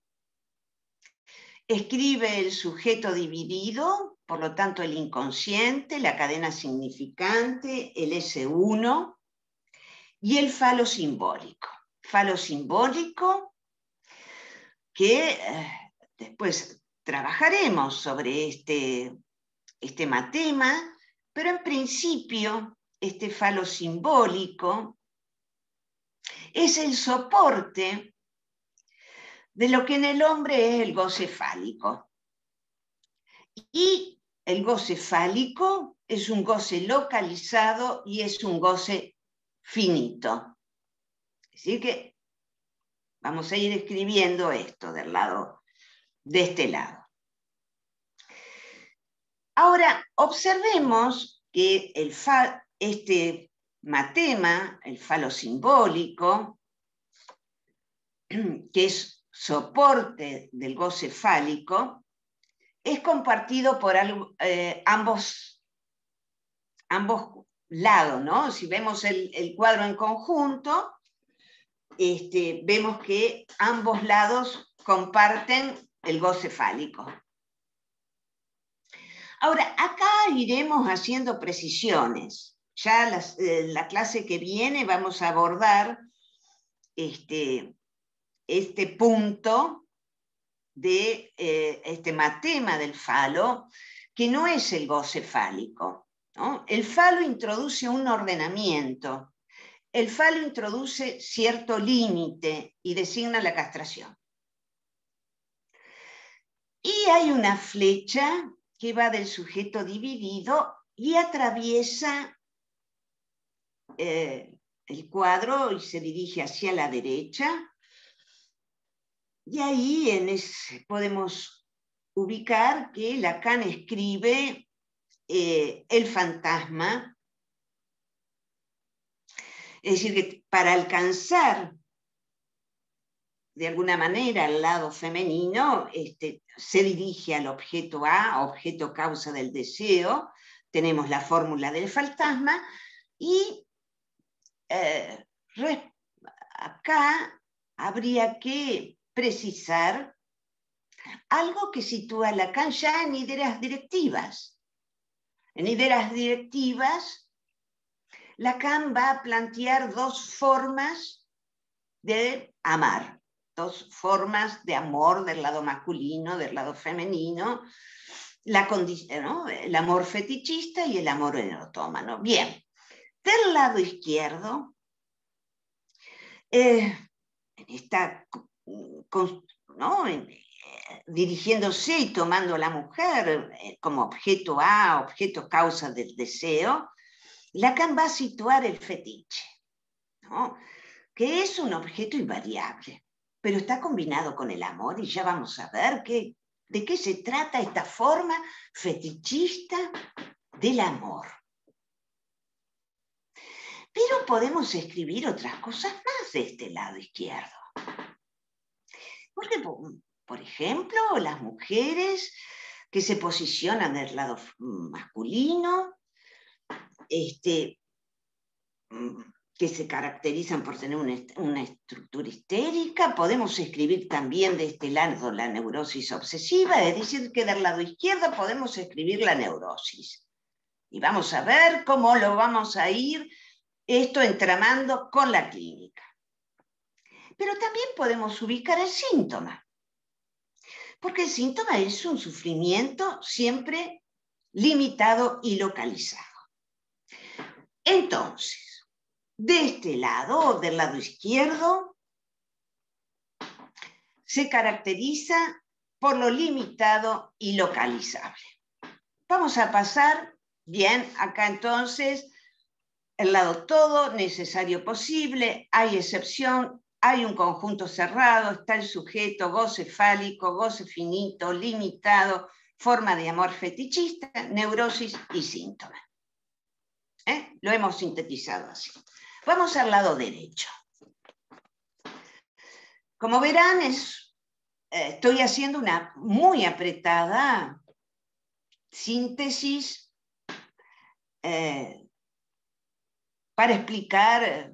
escribe el sujeto dividido, por lo tanto el inconsciente, la cadena significante, el S1 y el falo simbólico. Falo simbólico que después trabajaremos sobre este matema, pero en principio este falo simbólico es el soporte de lo que en el hombre es el goce fálico. Y el goce fálico es un goce localizado y es un goce finito. Así que vamos a ir escribiendo esto de este lado. Ahora, observemos que este matema, el falo simbólico, que es soporte del goce fálico, es compartido por ambos lados, ¿no? Si vemos el cuadro en conjunto, vemos que ambos lados comparten el goce fálico. Ahora, acá iremos haciendo precisiones. Ya la clase que viene vamos a abordar este punto de este matema del falo, que no es el goce fálico, ¿no? El falo introduce un ordenamiento. El falo introduce cierto límite y designa la castración. Y hay una flecha que va del sujeto dividido y atraviesa el cuadro y se dirige hacia la derecha. Y ahí podemos ubicar que Lacan escribe el fantasma. Es decir, que para alcanzar de alguna manera el lado femenino, se dirige al objeto A, objeto causa del deseo. Tenemos la fórmula del fantasma y acá habría que precisar algo que sitúa Lacan ya en ideas directivas. En ideas directivas, Lacan va a plantear dos formas de amar, dos formas de amor del lado masculino, del lado femenino, ¿no? El amor fetichista y el amor erotómano. Bien, del lado izquierdo, ¿no? dirigiéndose y tomando a la mujer como objeto A, objeto causa del deseo, Lacan va a situar el fetiche, ¿no? Que es un objeto invariable, pero está combinado con el amor, y ya vamos a ver de qué se trata esta forma fetichista del amor. Pero podemos escribir otras cosas más de este lado izquierdo. Porque, por ejemplo, las mujeres que se posicionan del lado masculino, que se caracterizan por tener una estructura histérica. Podemos escribir también de este lado la neurosis obsesiva, es decir, que del lado izquierdo podemos escribir la neurosis. Y vamos a ver cómo lo vamos a ir esto entramando con la clínica. Pero también podemos ubicar el síntoma, porque el síntoma es un sufrimiento siempre limitado y localizado. Entonces, de este lado, del lado izquierdo, se caracteriza por lo limitado y localizable. Vamos a pasar, bien, acá entonces, el lado todo, necesario posible, hay excepción, hay un conjunto cerrado, está el sujeto, goce fálico, goce finito, limitado, forma de amor fetichista, neurosis y síntoma. Lo hemos sintetizado así. Vamos al lado derecho. Como verán, estoy haciendo una muy apretada síntesis para explicar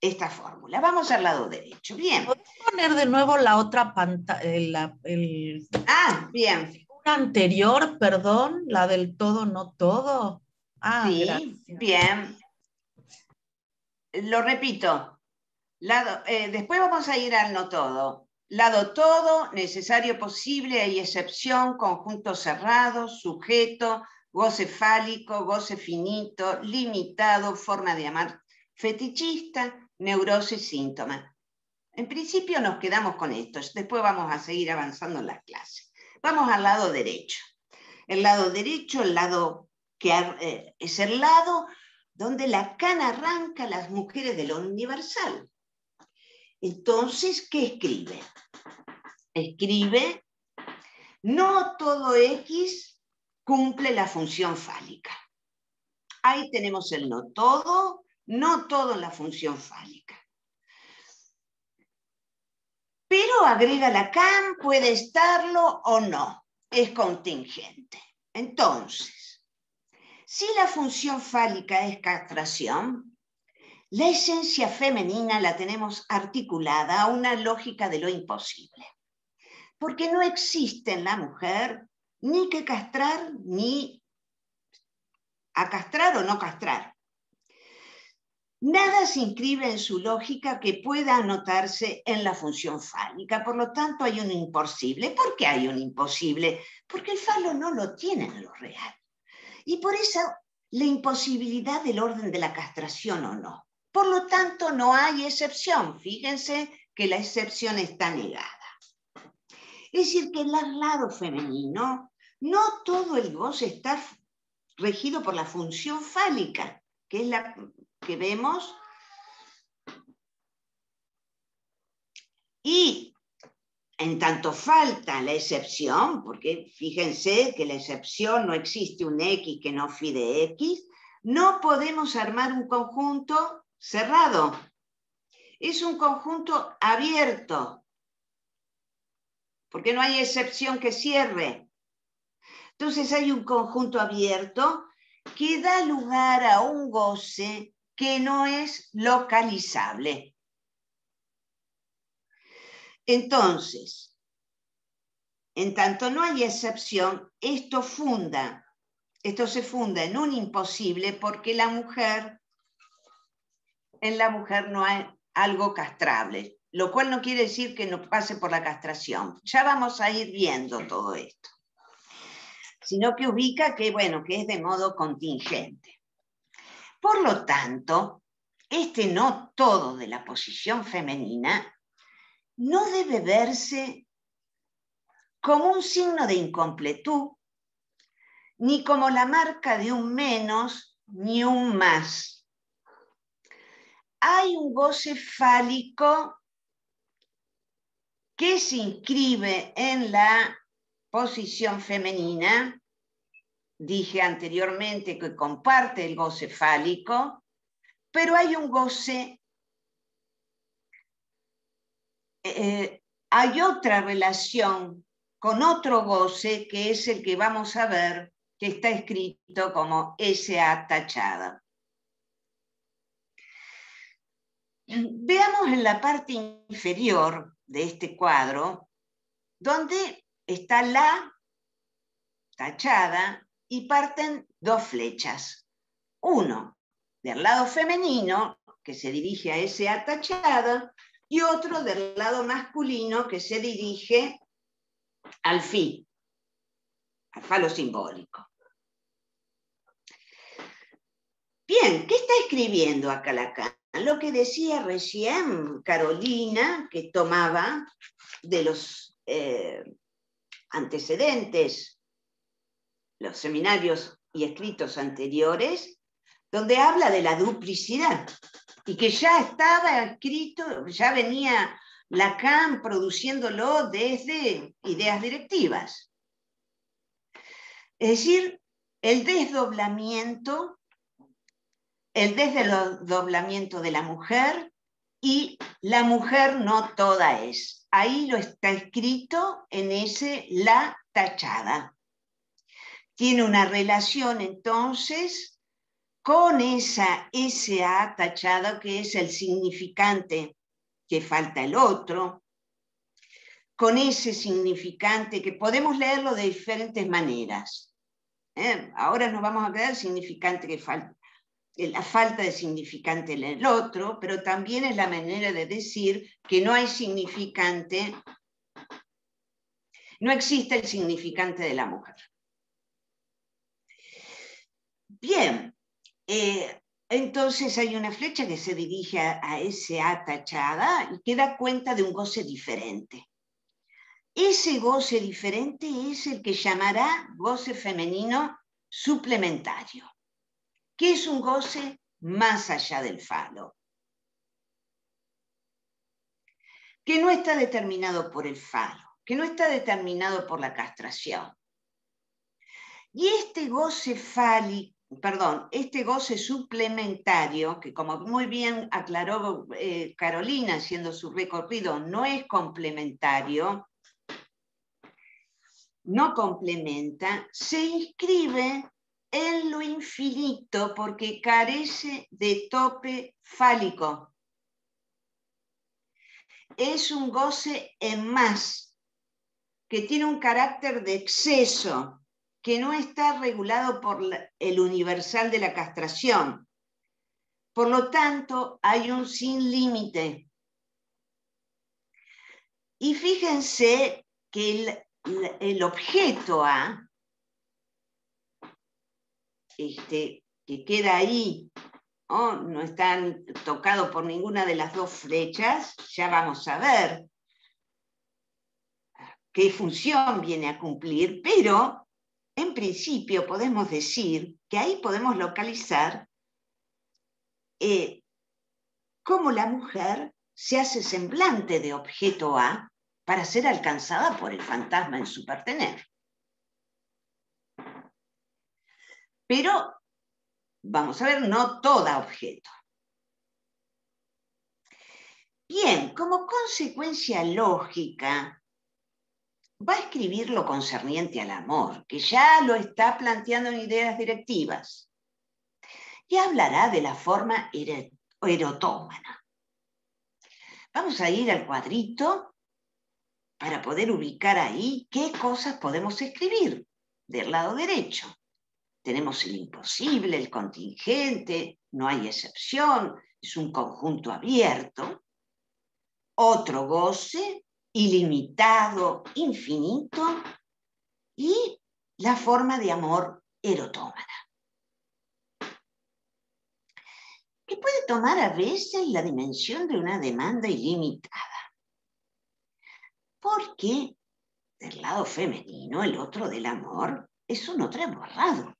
esta fórmula. Vamos al lado derecho. Bien. ¿Puedes poner de nuevo la otra pantalla? Bien. Figura anterior, perdón, la del todo, no todo. Sí, gracias. bien. Lo repito. Después vamos a ir al no todo. Lado todo, necesario posible, hay excepción, conjunto cerrado, sujeto, goce fálico, goce finito, limitado, forma de amar fetichista, neurosis, síntoma. En principio nos quedamos con esto, después vamos a seguir avanzando en las clases. Vamos al lado derecho. El lado derecho, el lado que es el lado donde Lacan arranca a las mujeres de lo universal. Entonces, ¿qué escribe? Escribe, no todo X cumple la función fálica. Ahí tenemos el no todo la función fálica. Pero agrega Lacan, puede estarlo o no, es contingente. Entonces, si la función fálica es castración, la esencia femenina la tenemos articulada a una lógica de lo imposible. Porque no existe en la mujer ni que castrar, ni a castrar o no castrar. Nada se inscribe en su lógica que pueda anotarse en la función fálica. Por lo tanto, hay un imposible. ¿Por qué hay un imposible? Porque el falo no lo tiene en lo real. Y por eso la imposibilidad del orden de la castración o no. Por lo tanto, no hay excepción. Fíjense que la excepción está negada. Es decir, que en el lado femenino, no todo el goce está regido por la función fálica, que es la que vemos. Y en tanto falta la excepción, porque fíjense que la excepción no existe un X que no phi de X, no podemos armar un conjunto cerrado. Es un conjunto abierto, porque no hay excepción que cierre. Entonces hay un conjunto abierto que da lugar a un goce que no es localizable. Entonces, en tanto no hay excepción, esto se funda en un imposible porque en la mujer no hay algo castrable, lo cual no quiere decir que no pase por la castración. Ya vamos a ir viendo todo esto. Sino que ubica que, bueno, que es de modo contingente. Por lo tanto, este no todo de la posición femenina no debe verse como un signo de incompletud, ni como la marca de un menos ni un más. Hay un goce fálico que se inscribe en la posición femenina. Dije anteriormente que comparte el goce fálico, pero hay un goce, hay otra relación con otro goce que es el que vamos a ver, que está escrito como SA tachada. Veamos en la parte inferior de este cuadro, donde está la tachada y parten dos flechas. Uno del lado femenino, que se dirige a SA tachada, y otro del lado masculino, que se dirige al fi, al falo simbólico. Bien, ¿qué está escribiendo acá Lacan? Lo que decía recién Carolina, que tomaba de los antecedentes, los seminarios y escritos anteriores, donde habla de la duplicidad, y que ya estaba escrito, ya venía Lacan produciéndolo desde ideas directivas. Es decir, el desdoblamiento de la mujer, y la mujer no toda es. Ahí lo está escrito en ese la tachada. Tiene una relación entonces con esa SA tachada, que es el significante que falta el otro, con ese significante que podemos leerlo de diferentes maneras. Ahora nos vamos a quedar el significante que falta, la falta de significante en el otro, pero también es la manera de decir que no hay significante, no existe el significante de la mujer. Bien, entonces hay una flecha que se dirige a SA tachada y que da cuenta de un goce diferente. Ese goce diferente es el que llamará goce femenino suplementario, que es un goce más allá del falo, que no está determinado por el falo, que no está determinado por la castración. Y este goce este goce suplementario, que como muy bien aclaró Carolina haciendo su recorrido, no es complementario, no complementa, se inscribe en lo infinito porque carece de tope fálico. Es un goce en más, que tiene un carácter de exceso, que no está regulado por el universal de la castración. Por lo tanto, hay un sin límite. Y fíjense que el objeto A, que queda ahí, no está tocado por ninguna de las dos flechas, ya vamos a ver qué función viene a cumplir, pero en principio podemos decir que ahí podemos localizar cómo la mujer se hace semblante de objeto A para ser alcanzada por el fantasma en su partener. Pero, vamos a ver, no toda objeto. Bien, como consecuencia lógica, va a escribir lo concerniente al amor, que ya lo está planteando en ideas directivas, y hablará de la forma erotómana. Vamos a ir al cuadrito para poder ubicar ahí qué cosas podemos escribir del lado derecho. Tenemos el imposible, el contingente, no hay excepción, es un conjunto abierto. Otro goce, ilimitado, infinito, y la forma de amor erotómana, que puede tomar a veces la dimensión de una demanda ilimitada. Porque del lado femenino, el otro del amor, es un otro borrado.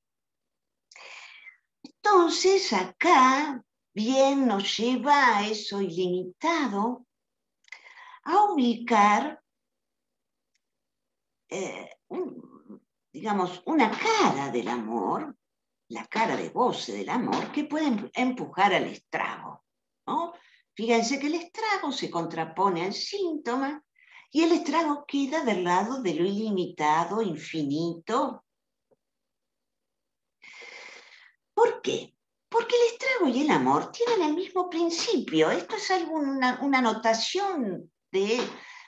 Entonces acá bien nos lleva a eso ilimitado a ubicar digamos, una cara del amor, la cara de goce del amor, que puede empujar al estrago, ¿no? Fíjense que el estrago se contrapone al síntoma y el estrago queda del lado de lo ilimitado, infinito. ¿Por qué? Porque el estrago y el amor tienen el mismo principio. Esto es una notación de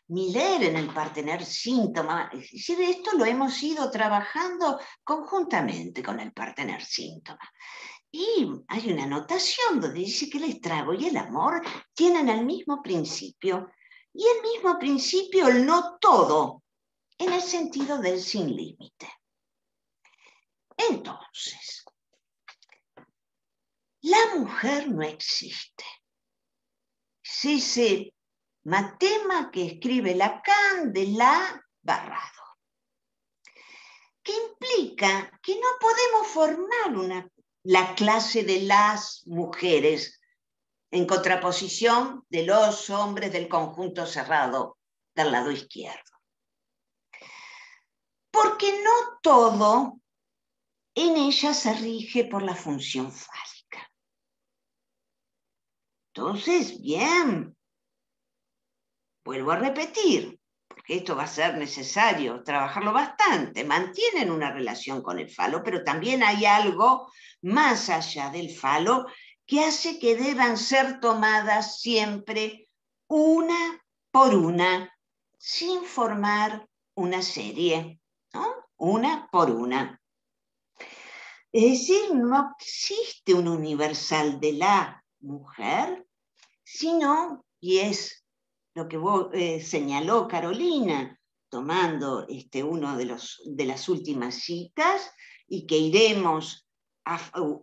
Miller en el partener síntoma. Es decir, esto lo hemos ido trabajando conjuntamente con el partener síntoma. Y hay una notación donde dice que el estrago y el amor tienen el mismo principio. Y el mismo principio, el no todo, en el sentido del sin límite. Entonces, la mujer no existe. Es ese matema que escribe Lacan de la Barrado, que implica que no podemos formar la clase de las mujeres en contraposición de los hombres del conjunto cerrado del lado izquierdo. Porque no todo en ella se rige por la función fálica. Entonces, bien, vuelvo a repetir, porque esto va a ser necesario trabajarlo bastante. Mantienen una relación con el falo, pero también hay algo más allá del falo que hace que deban ser tomadas siempre una por una, sin formar una serie, ¿no? Una por una. Es decir, no existe un universal de la mujer, sino, y es lo que señaló Carolina, tomando uno de las últimas citas, y que iremos a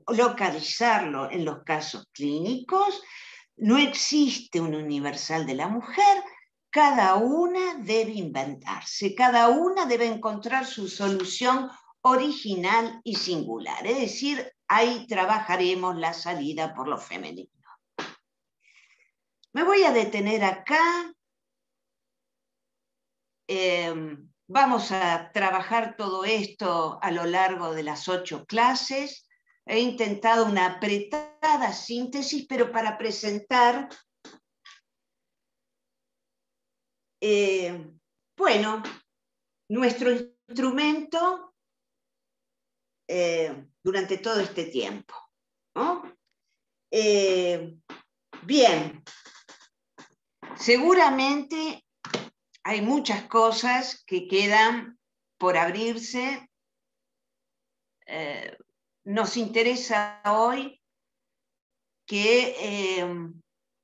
localizarlo en los casos clínicos, no existe un universal de la mujer, cada una debe inventarse, cada una debe encontrar su solución original y singular. Es decir, ahí trabajaremos la salida por lo femenino. Me voy a detener acá. Vamos a trabajar todo esto a lo largo de las 8 clases. He intentado una apretada síntesis, pero para presentar, bueno, nuestro instrumento durante todo este tiempo, ¿no? Bien, seguramente hay muchas cosas que quedan por abrirse. Nos interesa hoy que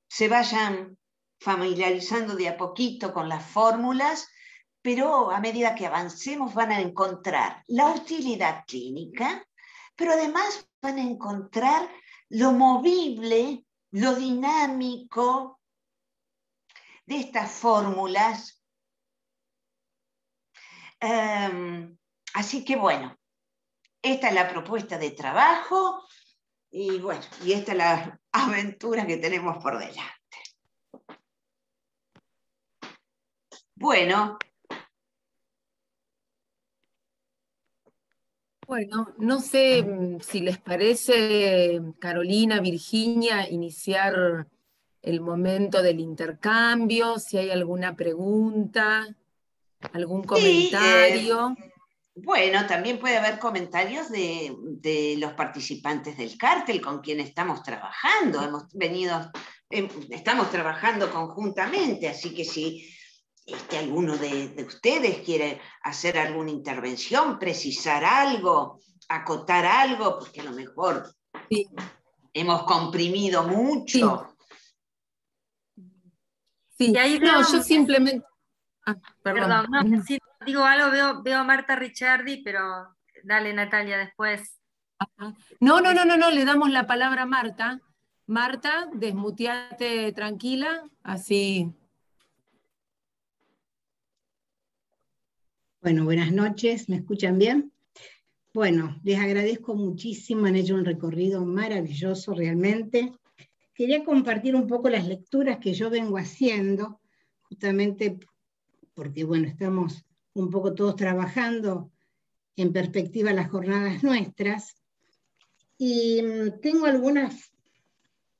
se vayan familiarizando de a poquito con las fórmulas, pero a medida que avancemos van a encontrar la utilidad clínica, pero además van a encontrar lo movible, lo dinámico de estas fórmulas. Así que bueno, esta es la propuesta de trabajo y bueno, y esta es la aventura que tenemos por delante. Bueno. Bueno, no sé si les parece, Carolina, Virginia, iniciar el momento del intercambio, si hay alguna pregunta, algún comentario. Bueno, también puede haber comentarios de los participantes del cártel con quien estamos trabajando. Estamos trabajando conjuntamente, así que si alguno de ustedes quiere hacer alguna intervención, precisar algo, acotar algo, porque a lo mejor sí, hemos comprimido mucho. Sí. No, yo simplemente... Perdón, no, si digo algo, veo a Marta Ricciardi, pero dale, Natalia, después. No, le damos la palabra a Marta. Marta, desmuteate tranquila, así. Bueno, buenas noches, ¿me escuchan bien? Bueno, les agradezco muchísimo, han hecho un recorrido maravilloso realmente. Quería compartir un poco las lecturas que yo vengo haciendo, justamente porque, bueno, estamos un poco todos trabajando en perspectiva las jornadas nuestras, y tengo algunas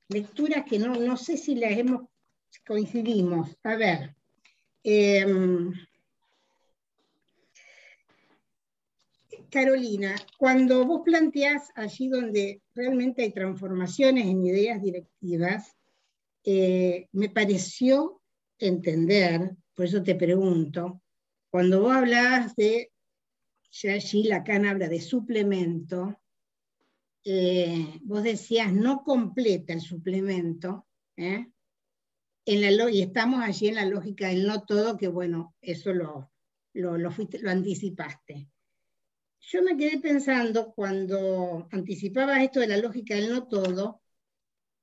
lecturas que no sé si las coincidimos. A ver, Carolina, cuando vos planteás allí donde realmente hay transformaciones en ideas directivas, me pareció entender, por eso te pregunto, cuando vos hablabas de, ya allí Lacan habla de suplemento, vos decías no completa el suplemento, y estamos allí en la lógica del no todo, que bueno, eso lo anticipaste. Yo me quedé pensando, cuando anticipabas esto de la lógica del no todo,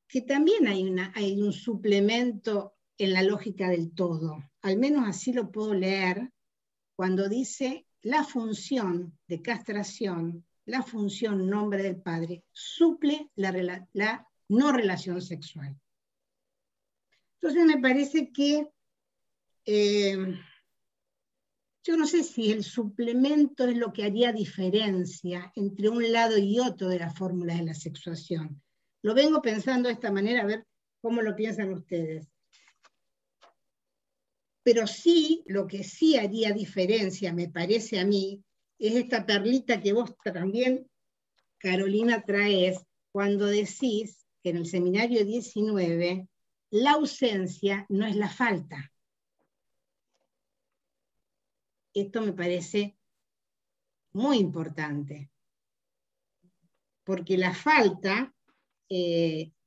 que también hay un suplemento en la lógica del todo. Al menos así lo puedo leer cuando dice la función de castración, la función nombre del padre, suple la no relación sexual. Entonces me parece que yo no sé si el suplemento es lo que haría diferencia entre un lado y otro de las fórmulas de la sexuación. Lo vengo pensando de esta manera, a ver cómo lo piensan ustedes. Pero sí, lo que sí haría diferencia, me parece a mí, es esta perlita que vos también, Carolina, traes cuando decís que en el seminario 19 la ausencia no es la falta. Esto me parece muy importante, porque la falta,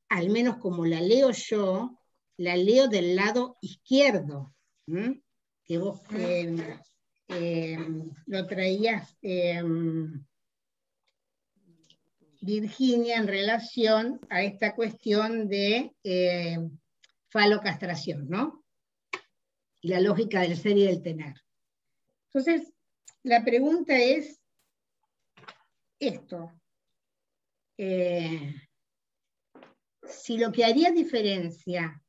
al menos como la leo yo, la leo del lado izquierdo, que vos lo traías, Virginia, en relación a esta cuestión de falocastración, ¿no? Y la lógica del ser y del tener. Entonces, la pregunta es esto. Si lo que haría diferencia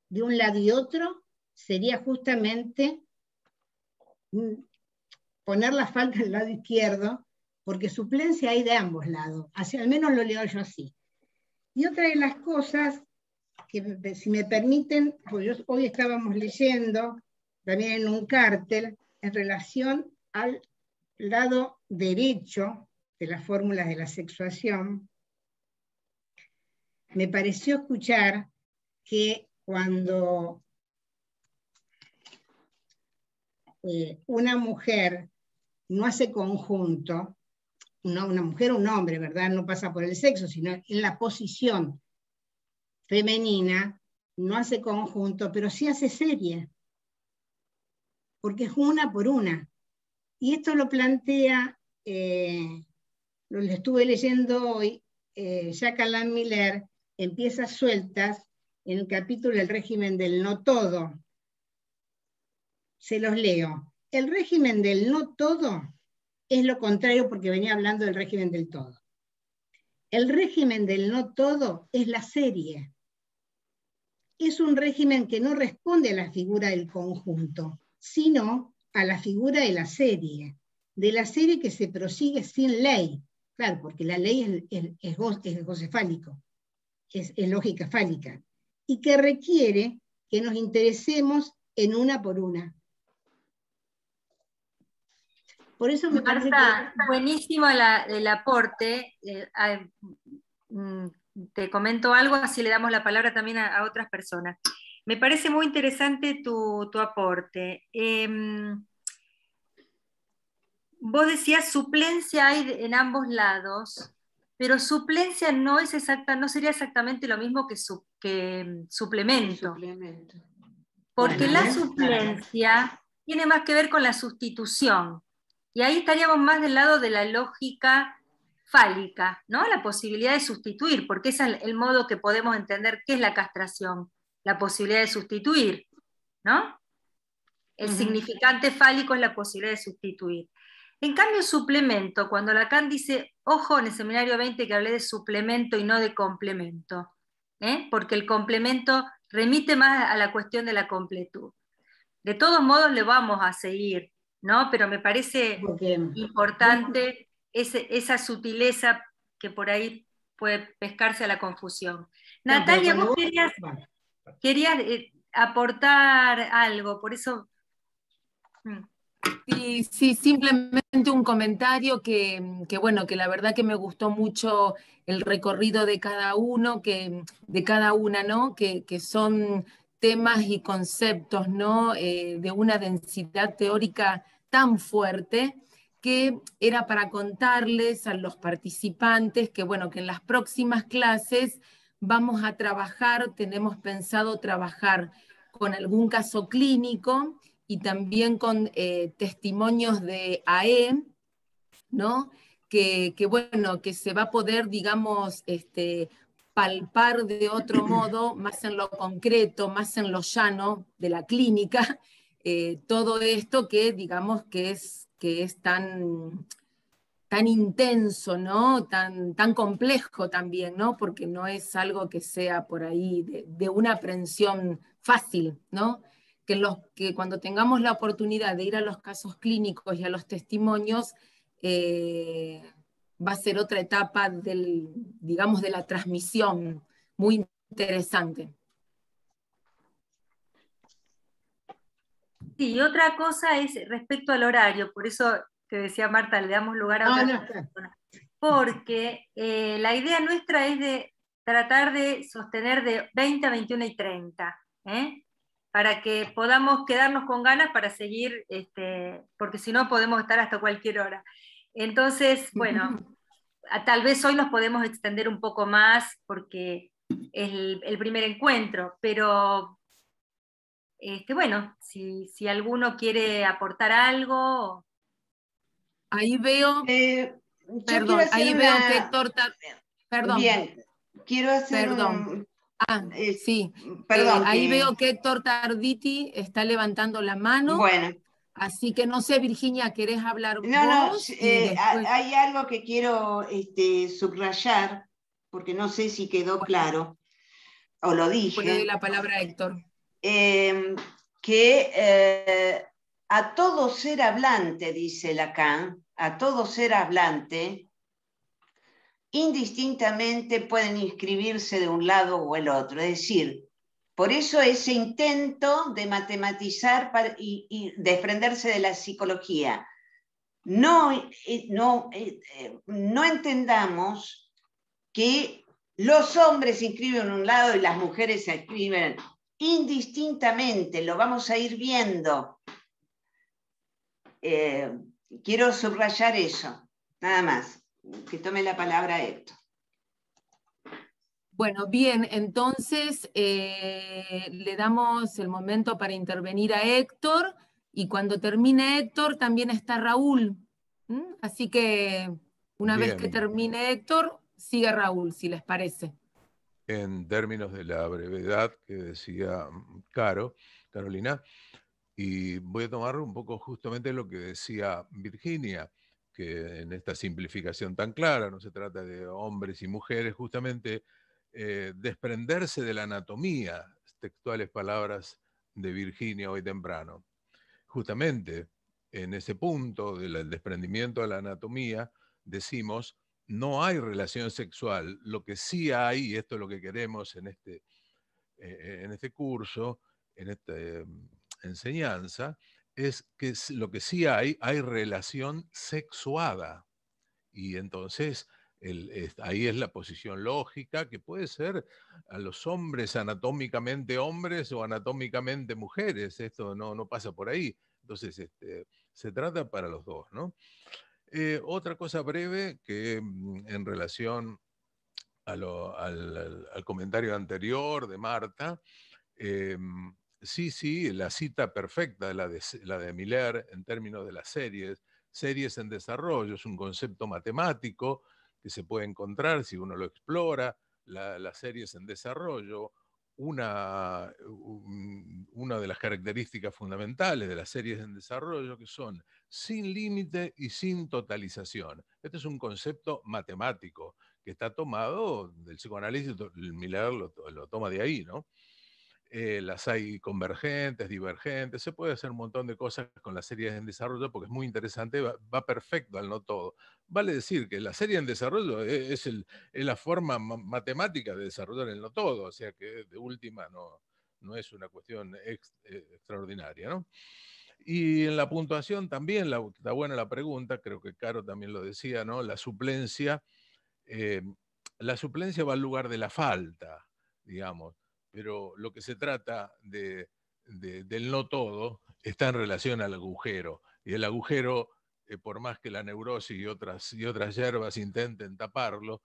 de un lado y otro sería justamente poner la falta del lado izquierdo, porque suplencia hay de ambos lados, así, al menos lo leo yo así. Y otra de las cosas que, si me permiten, pues hoy estábamos leyendo también en un cártel en relación al lado derecho de las fórmulas de la sexuación, me pareció escuchar que cuando una mujer no hace conjunto, una mujer o un hombre, ¿verdad? No pasa por el sexo, sino en la posición femenina, no hace conjunto, pero sí hace serie, porque es una por una. Y esto lo plantea, lo estuve leyendo hoy, Jacques Alain Miller, en Piezas Sueltas, en el capítulo El régimen del no todo. Se los leo. El régimen del no todo es lo contrario, porque venía hablando del régimen del todo. El régimen del no todo es la serie. Es un régimen que no responde a la figura del conjunto, sino a la figura de la serie que se prosigue sin ley. Claro, porque la ley es goce fálico, es lógica fálica, y que requiere que nos interesemos en una por una. Por eso me parece Marta, buenísimo el aporte. Te comento algo, así le damos la palabra también a otras personas. Me parece muy interesante tu aporte. Vos decías suplencia hay en ambos lados, pero suplencia no sería exactamente lo mismo que suplemento. Porque la suplencia tiene más que ver con la sustitución. Y ahí estaríamos más del lado de la lógica fálica, ¿no? La posibilidad de sustituir, porque ese es el modo que podemos entender qué es la castración, la posibilidad de sustituir, ¿no? El significante fálico es la posibilidad de sustituir. En cambio, suplemento, cuando Lacan dice, ojo en el seminario 20 que hablé de suplemento y no de complemento, porque el complemento remite más a la cuestión de la completud. De todos modos le vamos a seguir, ¿no? Pero me parece importante esa sutileza que por ahí puede pescarse a la confusión. No, Natalia, vos querías aportar algo, por eso... Sí, sí, simplemente un comentario bueno, que la verdad que me gustó mucho el recorrido de cada uno, de cada una, ¿no? Que son temas y conceptos, ¿no? De una densidad teórica tan fuerte que era para contarles a los participantes que, bueno, que en las próximas clases vamos a trabajar, tenemos pensado trabajar con algún caso clínico y también con testimonios de AE, ¿no? Bueno, que se va a poder, digamos, palpar de otro modo, más en lo concreto, más en lo llano de la clínica, todo esto que, digamos, que es tan intenso, ¿no? Tan complejo también, ¿no? Porque no es algo que sea por ahí de una aprehensión fácil, ¿no? Que cuando tengamos la oportunidad de ir a los casos clínicos y a los testimonios, va a ser otra etapa digamos, de la transmisión muy interesante. Sí, y otra cosa es respecto al horario, por eso que decía Marta, le damos lugar a otras personas. Porque la idea nuestra es de tratar de sostener de 20 a 21 y 30, para que podamos quedarnos con ganas para seguir, porque si no podemos estar hasta cualquier hora. Entonces, bueno, tal vez hoy nos podemos extender un poco más porque es el primer encuentro, pero bueno, si alguno quiere aportar algo. Ahí veo, perdón, ahí veo que Héctor, perdón. Bien, quiero hacer perdón. Sí. Perdón. Ahí veo que Héctor Tarditi está levantando la mano. Bueno. Así que no sé, Virginia, ¿querés hablar vos? No, Después... hay algo que quiero subrayar, porque no sé si quedó claro, o lo dije. Le doy la palabra a Héctor. Que a todo ser hablante, dice Lacan, a todo ser hablante, indistintamente pueden inscribirse de un lado o el otro. Es decir, por eso ese intento de matematizar y desprenderse de la psicología. No entendamos que los hombres se inscriben en un lado y las mujeres se inscriben indistintamente, lo vamos a ir viendo. Quiero subrayar eso, nada más. Que tome la palabra Héctor. Bueno, bien, entonces le damos el momento para intervenir a Héctor, y cuando termine Héctor también está Raúl. Así que una vez que termine Héctor, sigue Raúl, si les parece. En términos de la brevedad que decía Carolina, y voy a tomar un poco justamente lo que decía Virginia, que en esta simplificación tan clara, no se trata de hombres y mujeres, justamente desprenderse de la anatomía, textuales palabras de Virginia hoy temprano. Justamente en ese punto del desprendimiento de la anatomía, decimos, no hay relación sexual. Lo que sí hay, y esto es lo que queremos en este curso, en esta enseñanza, es que lo que sí hay relación sexuada. Y entonces ahí es la posición lógica, que puede ser a los hombres anatómicamente hombres o anatómicamente mujeres. Esto no pasa por ahí. Entonces se trata para los dos, ¿no? Otra cosa breve que en relación al comentario anterior de Marta, sí, la cita perfecta, la de Miller en términos de las series en desarrollo, es un concepto matemático que se puede encontrar si uno lo explora, las series en desarrollo, una de las características fundamentales de las series en desarrollo, que son sin límite y sin totalización. Este es un concepto matemático que está tomado del psicoanálisis, Miller lo toma de ahí, ¿no? Las hay convergentes, divergentes, se puede hacer un montón de cosas con las series en desarrollo porque es muy interesante, va perfecto al no todo. Vale decir que la serie en desarrollo es la forma matemática de desarrollar el no todo, o sea que de última no es una cuestión extraordinaria, ¿no? Y en la puntuación también está buena la pregunta, creo que Caro también lo decía, ¿no? La suplencia va al lugar de la falta, digamos, pero lo que se trata del no todo está en relación al agujero, y el agujero, por más que la neurosis y otras hierbas intenten taparlo,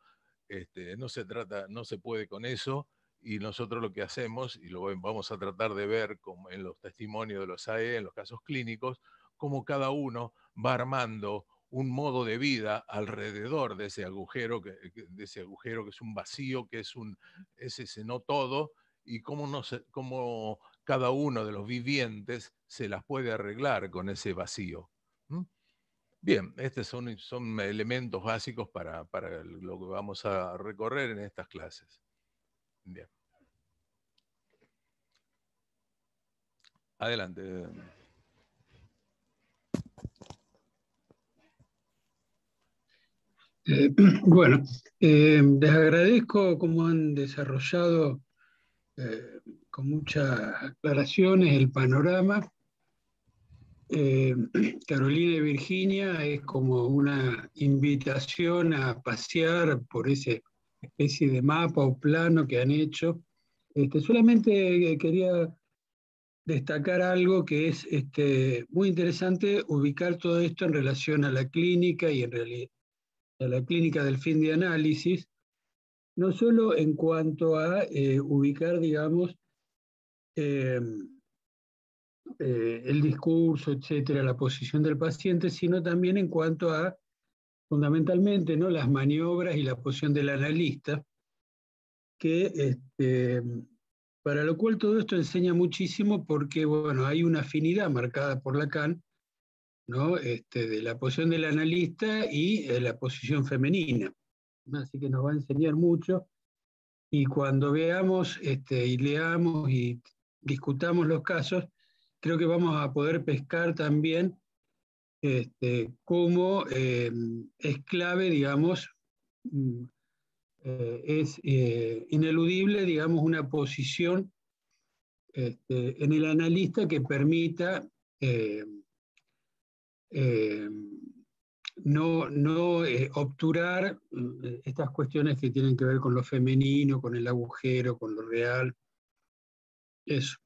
no se puede con eso, y nosotros lo que hacemos, y lo vamos a tratar de ver como en los testimonios de los AE, en los casos clínicos, cómo cada uno va armando un modo de vida alrededor de ese agujero, que es un vacío, que es ese no todo, y cómo cada uno de los vivientes se las puede arreglar con ese vacío. Bien, estos son elementos básicos para lo que vamos a recorrer en estas clases. Bien. Adelante. Bueno, les agradezco cómo han desarrollado con muchas aclaraciones el panorama. Carolina y Virginia es como una invitación a pasear por esa especie de mapa o plano que han hecho. Solamente quería destacar algo que es muy interesante, ubicar todo esto en relación a la clínica y en realidad a la clínica del fin de análisis, no solo en cuanto a ubicar, digamos, el discurso, etcétera, la posición del paciente, sino también en cuanto a, fundamentalmente, ¿no?, las maniobras y la posición del analista, que para lo cual todo esto enseña muchísimo porque, bueno, hay una afinidad marcada por Lacan, ¿no?, de la posición del analista y la posición femenina. Así que nos va a enseñar mucho, y cuando veamos y leamos y discutamos los casos, creo que vamos a poder pescar también cómo es clave, digamos, es ineludible, digamos, una posición en el analista que permita no obturar estas cuestiones que tienen que ver con lo femenino, con el agujero, con lo real. Eso.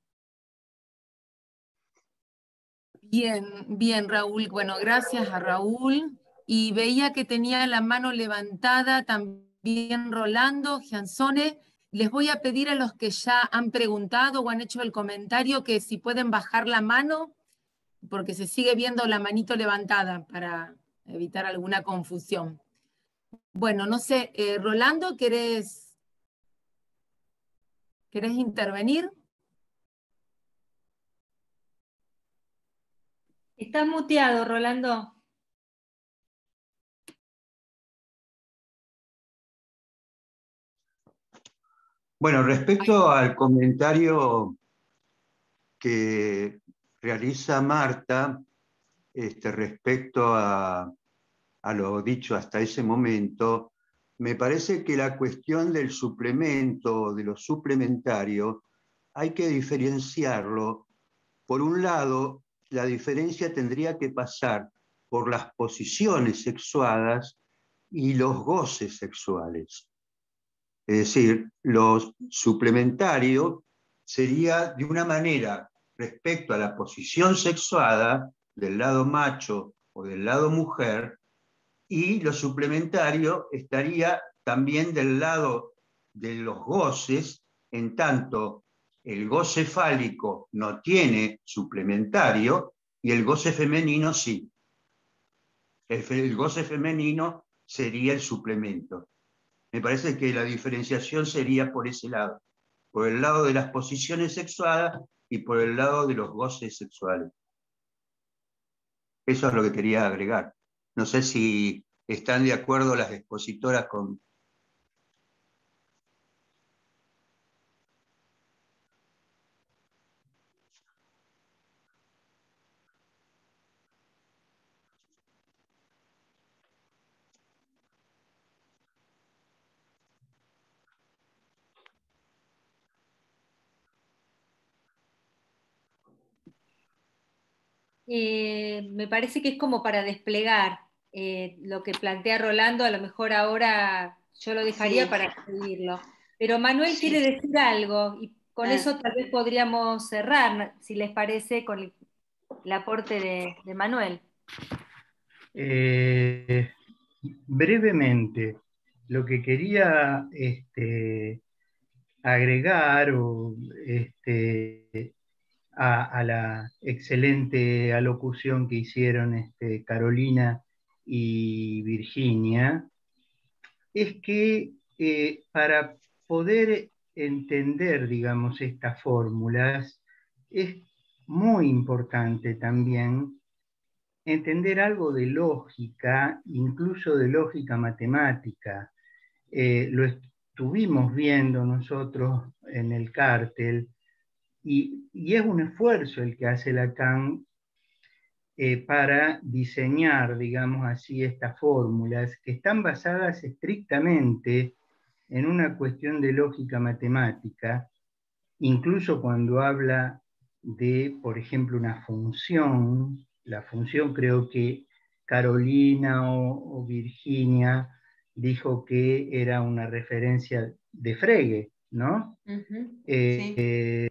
Bien, Raúl. Bueno, gracias a Raúl. Y veía que tenía la mano levantada también Rolando Giansone. Les voy a pedir a los que ya han preguntado o han hecho el comentario que si pueden bajar la mano, porque se sigue viendo la manito levantada para evitar alguna confusión. Bueno, no sé, Rolando, ¿querés intervenir? Estás muteado, Rolando. Bueno, respecto al comentario que realiza Marta respecto a lo dicho hasta ese momento, me parece que la cuestión del suplemento, de lo suplementario, hay que diferenciarlo. Por un lado, la diferencia tendría que pasar por las posiciones sexuadas y los goces sexuales. Es decir, lo suplementario sería de una manera respecto a la posición sexuada del lado macho o del lado mujer, y lo suplementario estaría también del lado de los goces, en tanto el goce fálico no tiene suplementario y el goce femenino sí. El goce femenino sería el suplemento. Me parece que la diferenciación sería por ese lado. por el lado de las posiciones sexuadas y por el lado de los goces sexuales. Eso es lo que quería agregar. No sé si están de acuerdo las expositoras con... Me parece que es como para desplegar lo que plantea Rolando, a lo mejor ahora yo lo dejaría Sí. para escribirlo. Pero Manuel Sí. quiere decir algo y con eso tal vez podríamos cerrar, si les parece, con el aporte de Manuel. Brevemente, lo que quería agregar a la excelente alocución que hicieron Carolina y Virginia, es que para poder entender, digamos, estas fórmulas, es muy importante también entender algo de lógica, incluso de lógica matemática. Lo estuvimos viendo nosotros en el cártel y es un esfuerzo el que hace Lacan para diseñar, digamos así, estas fórmulas que están basadas estrictamente en una cuestión de lógica matemática, incluso cuando habla de, por ejemplo, una función. La función, creo que Carolina o Virginia dijo que era una referencia de Frege, ¿no? Sí.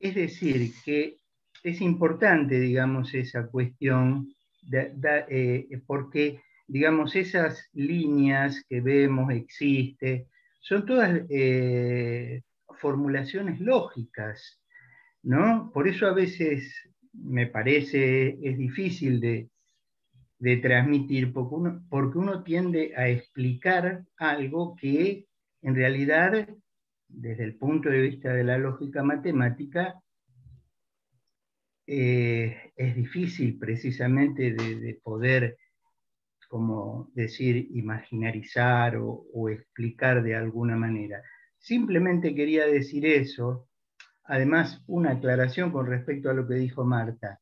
Es decir, que es importante, digamos, esa cuestión, porque, digamos, esas líneas que vemos son todas formulaciones lógicas, ¿no? Por eso a veces me parece es difícil de transmitir, porque uno tiende a explicar algo que en realidad, desde el punto de vista de la lógica matemática, es difícil precisamente de poder, como decir, imaginarizar o explicar de alguna manera. Simplemente quería decir eso. Además, una aclaración con respecto a lo que dijo Marta.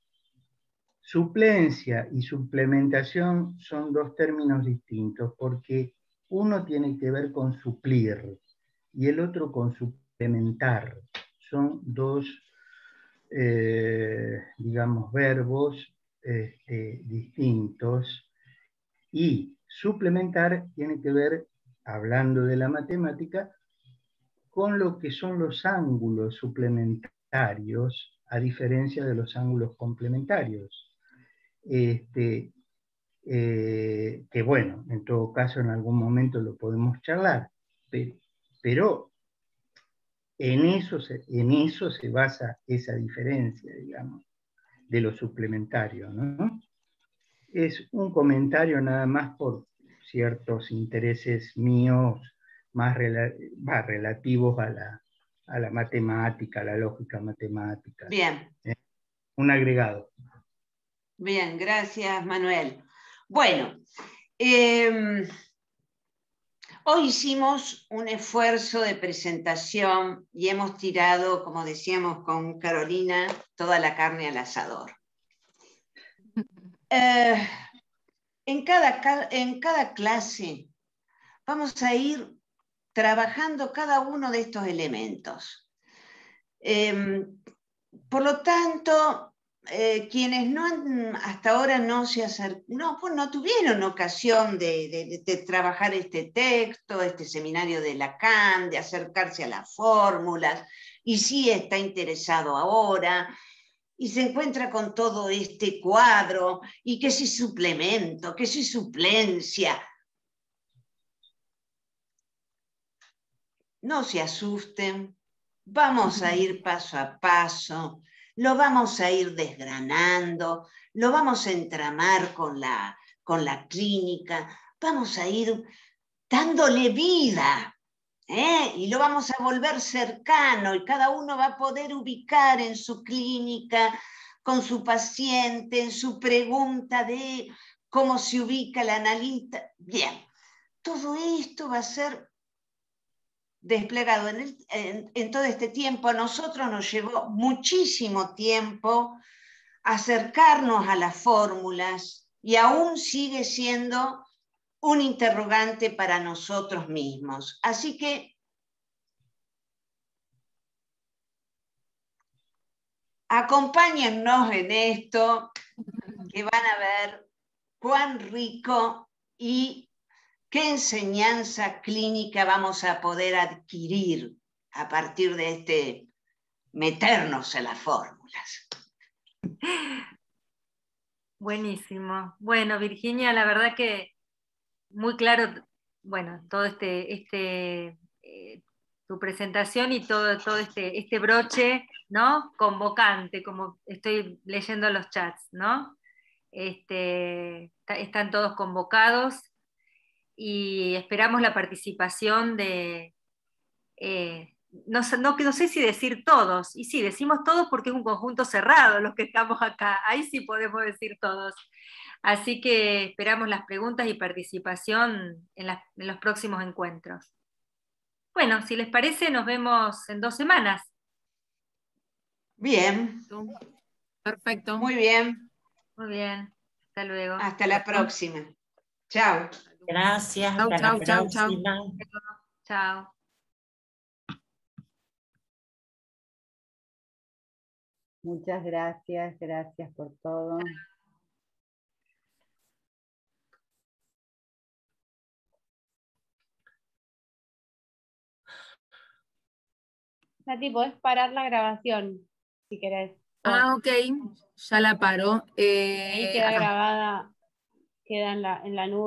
Suplencia y suplementación son dos términos distintos, porque uno tiene que ver con suplir y el otro con suplementar. Son dos, digamos, verbos distintos, y suplementar tiene que ver, hablando de la matemática, con lo que son los ángulos suplementarios, a diferencia de los ángulos complementarios. Que bueno, en todo caso en algún momento lo podemos charlar, pero en eso se basa esa diferencia, digamos, de lo suplementario, ¿no? Es un comentario nada más por ciertos intereses míos más relativos a la matemática, a la lógica matemática. Bien. Un agregado. Bien, gracias, Manuel. Bueno, hoy hicimos un esfuerzo de presentación y hemos tirado, como decíamos con Carolina, toda la carne al asador. En cada clase vamos a ir trabajando cada uno de estos elementos. Por lo tanto, quienes hasta ahora no tuvieron ocasión de trabajar este texto, este seminario de Lacan, de acercarse a las fórmulas, y sí está interesado ahora, y se encuentra con todo este cuadro, y que si suplemento, que si suplencia. No se asusten, vamos a ir paso a paso, lo vamos a ir desgranando, lo vamos a entramar con la clínica, vamos a ir dándole vida. Y lo vamos a volver cercano, y cada uno va a poder ubicar en su clínica, con su paciente, en su pregunta de cómo se ubica el analista. Bien, todo esto va a ser desplegado en todo este tiempo. A nosotros nos llevó muchísimo tiempo acercarnos a las fórmulas y aún sigue siendo un interrogante para nosotros mismos. Así que acompáñennos en esto, que van a ver cuán rico y qué enseñanza clínica vamos a poder adquirir a partir de este meternos en las fórmulas. Buenísimo. Bueno, Virginia, la verdad que muy claro, bueno, todo tu presentación y todo este broche, ¿no? Convocante, como estoy leyendo los chats, ¿no? Están todos convocados y esperamos la participación de, no sé si decir todos, y sí, decimos todos porque es un conjunto cerrado los que estamos acá, ahí sí podemos decir todos. Así que esperamos las preguntas y participación en los próximos encuentros. Bueno, si les parece, nos vemos en 2 semanas. Bien. Perfecto. Muy bien. Muy bien. Hasta luego. Hasta la próxima. Chao. Gracias. Chau, Hasta la chau, chau, chau. próxima. Chao. Muchas gracias, gracias por todo. Nati, podés parar la grabación, si querés. Ah, ok, ya la paro. Ahí queda Acá. grabada, queda en la nube.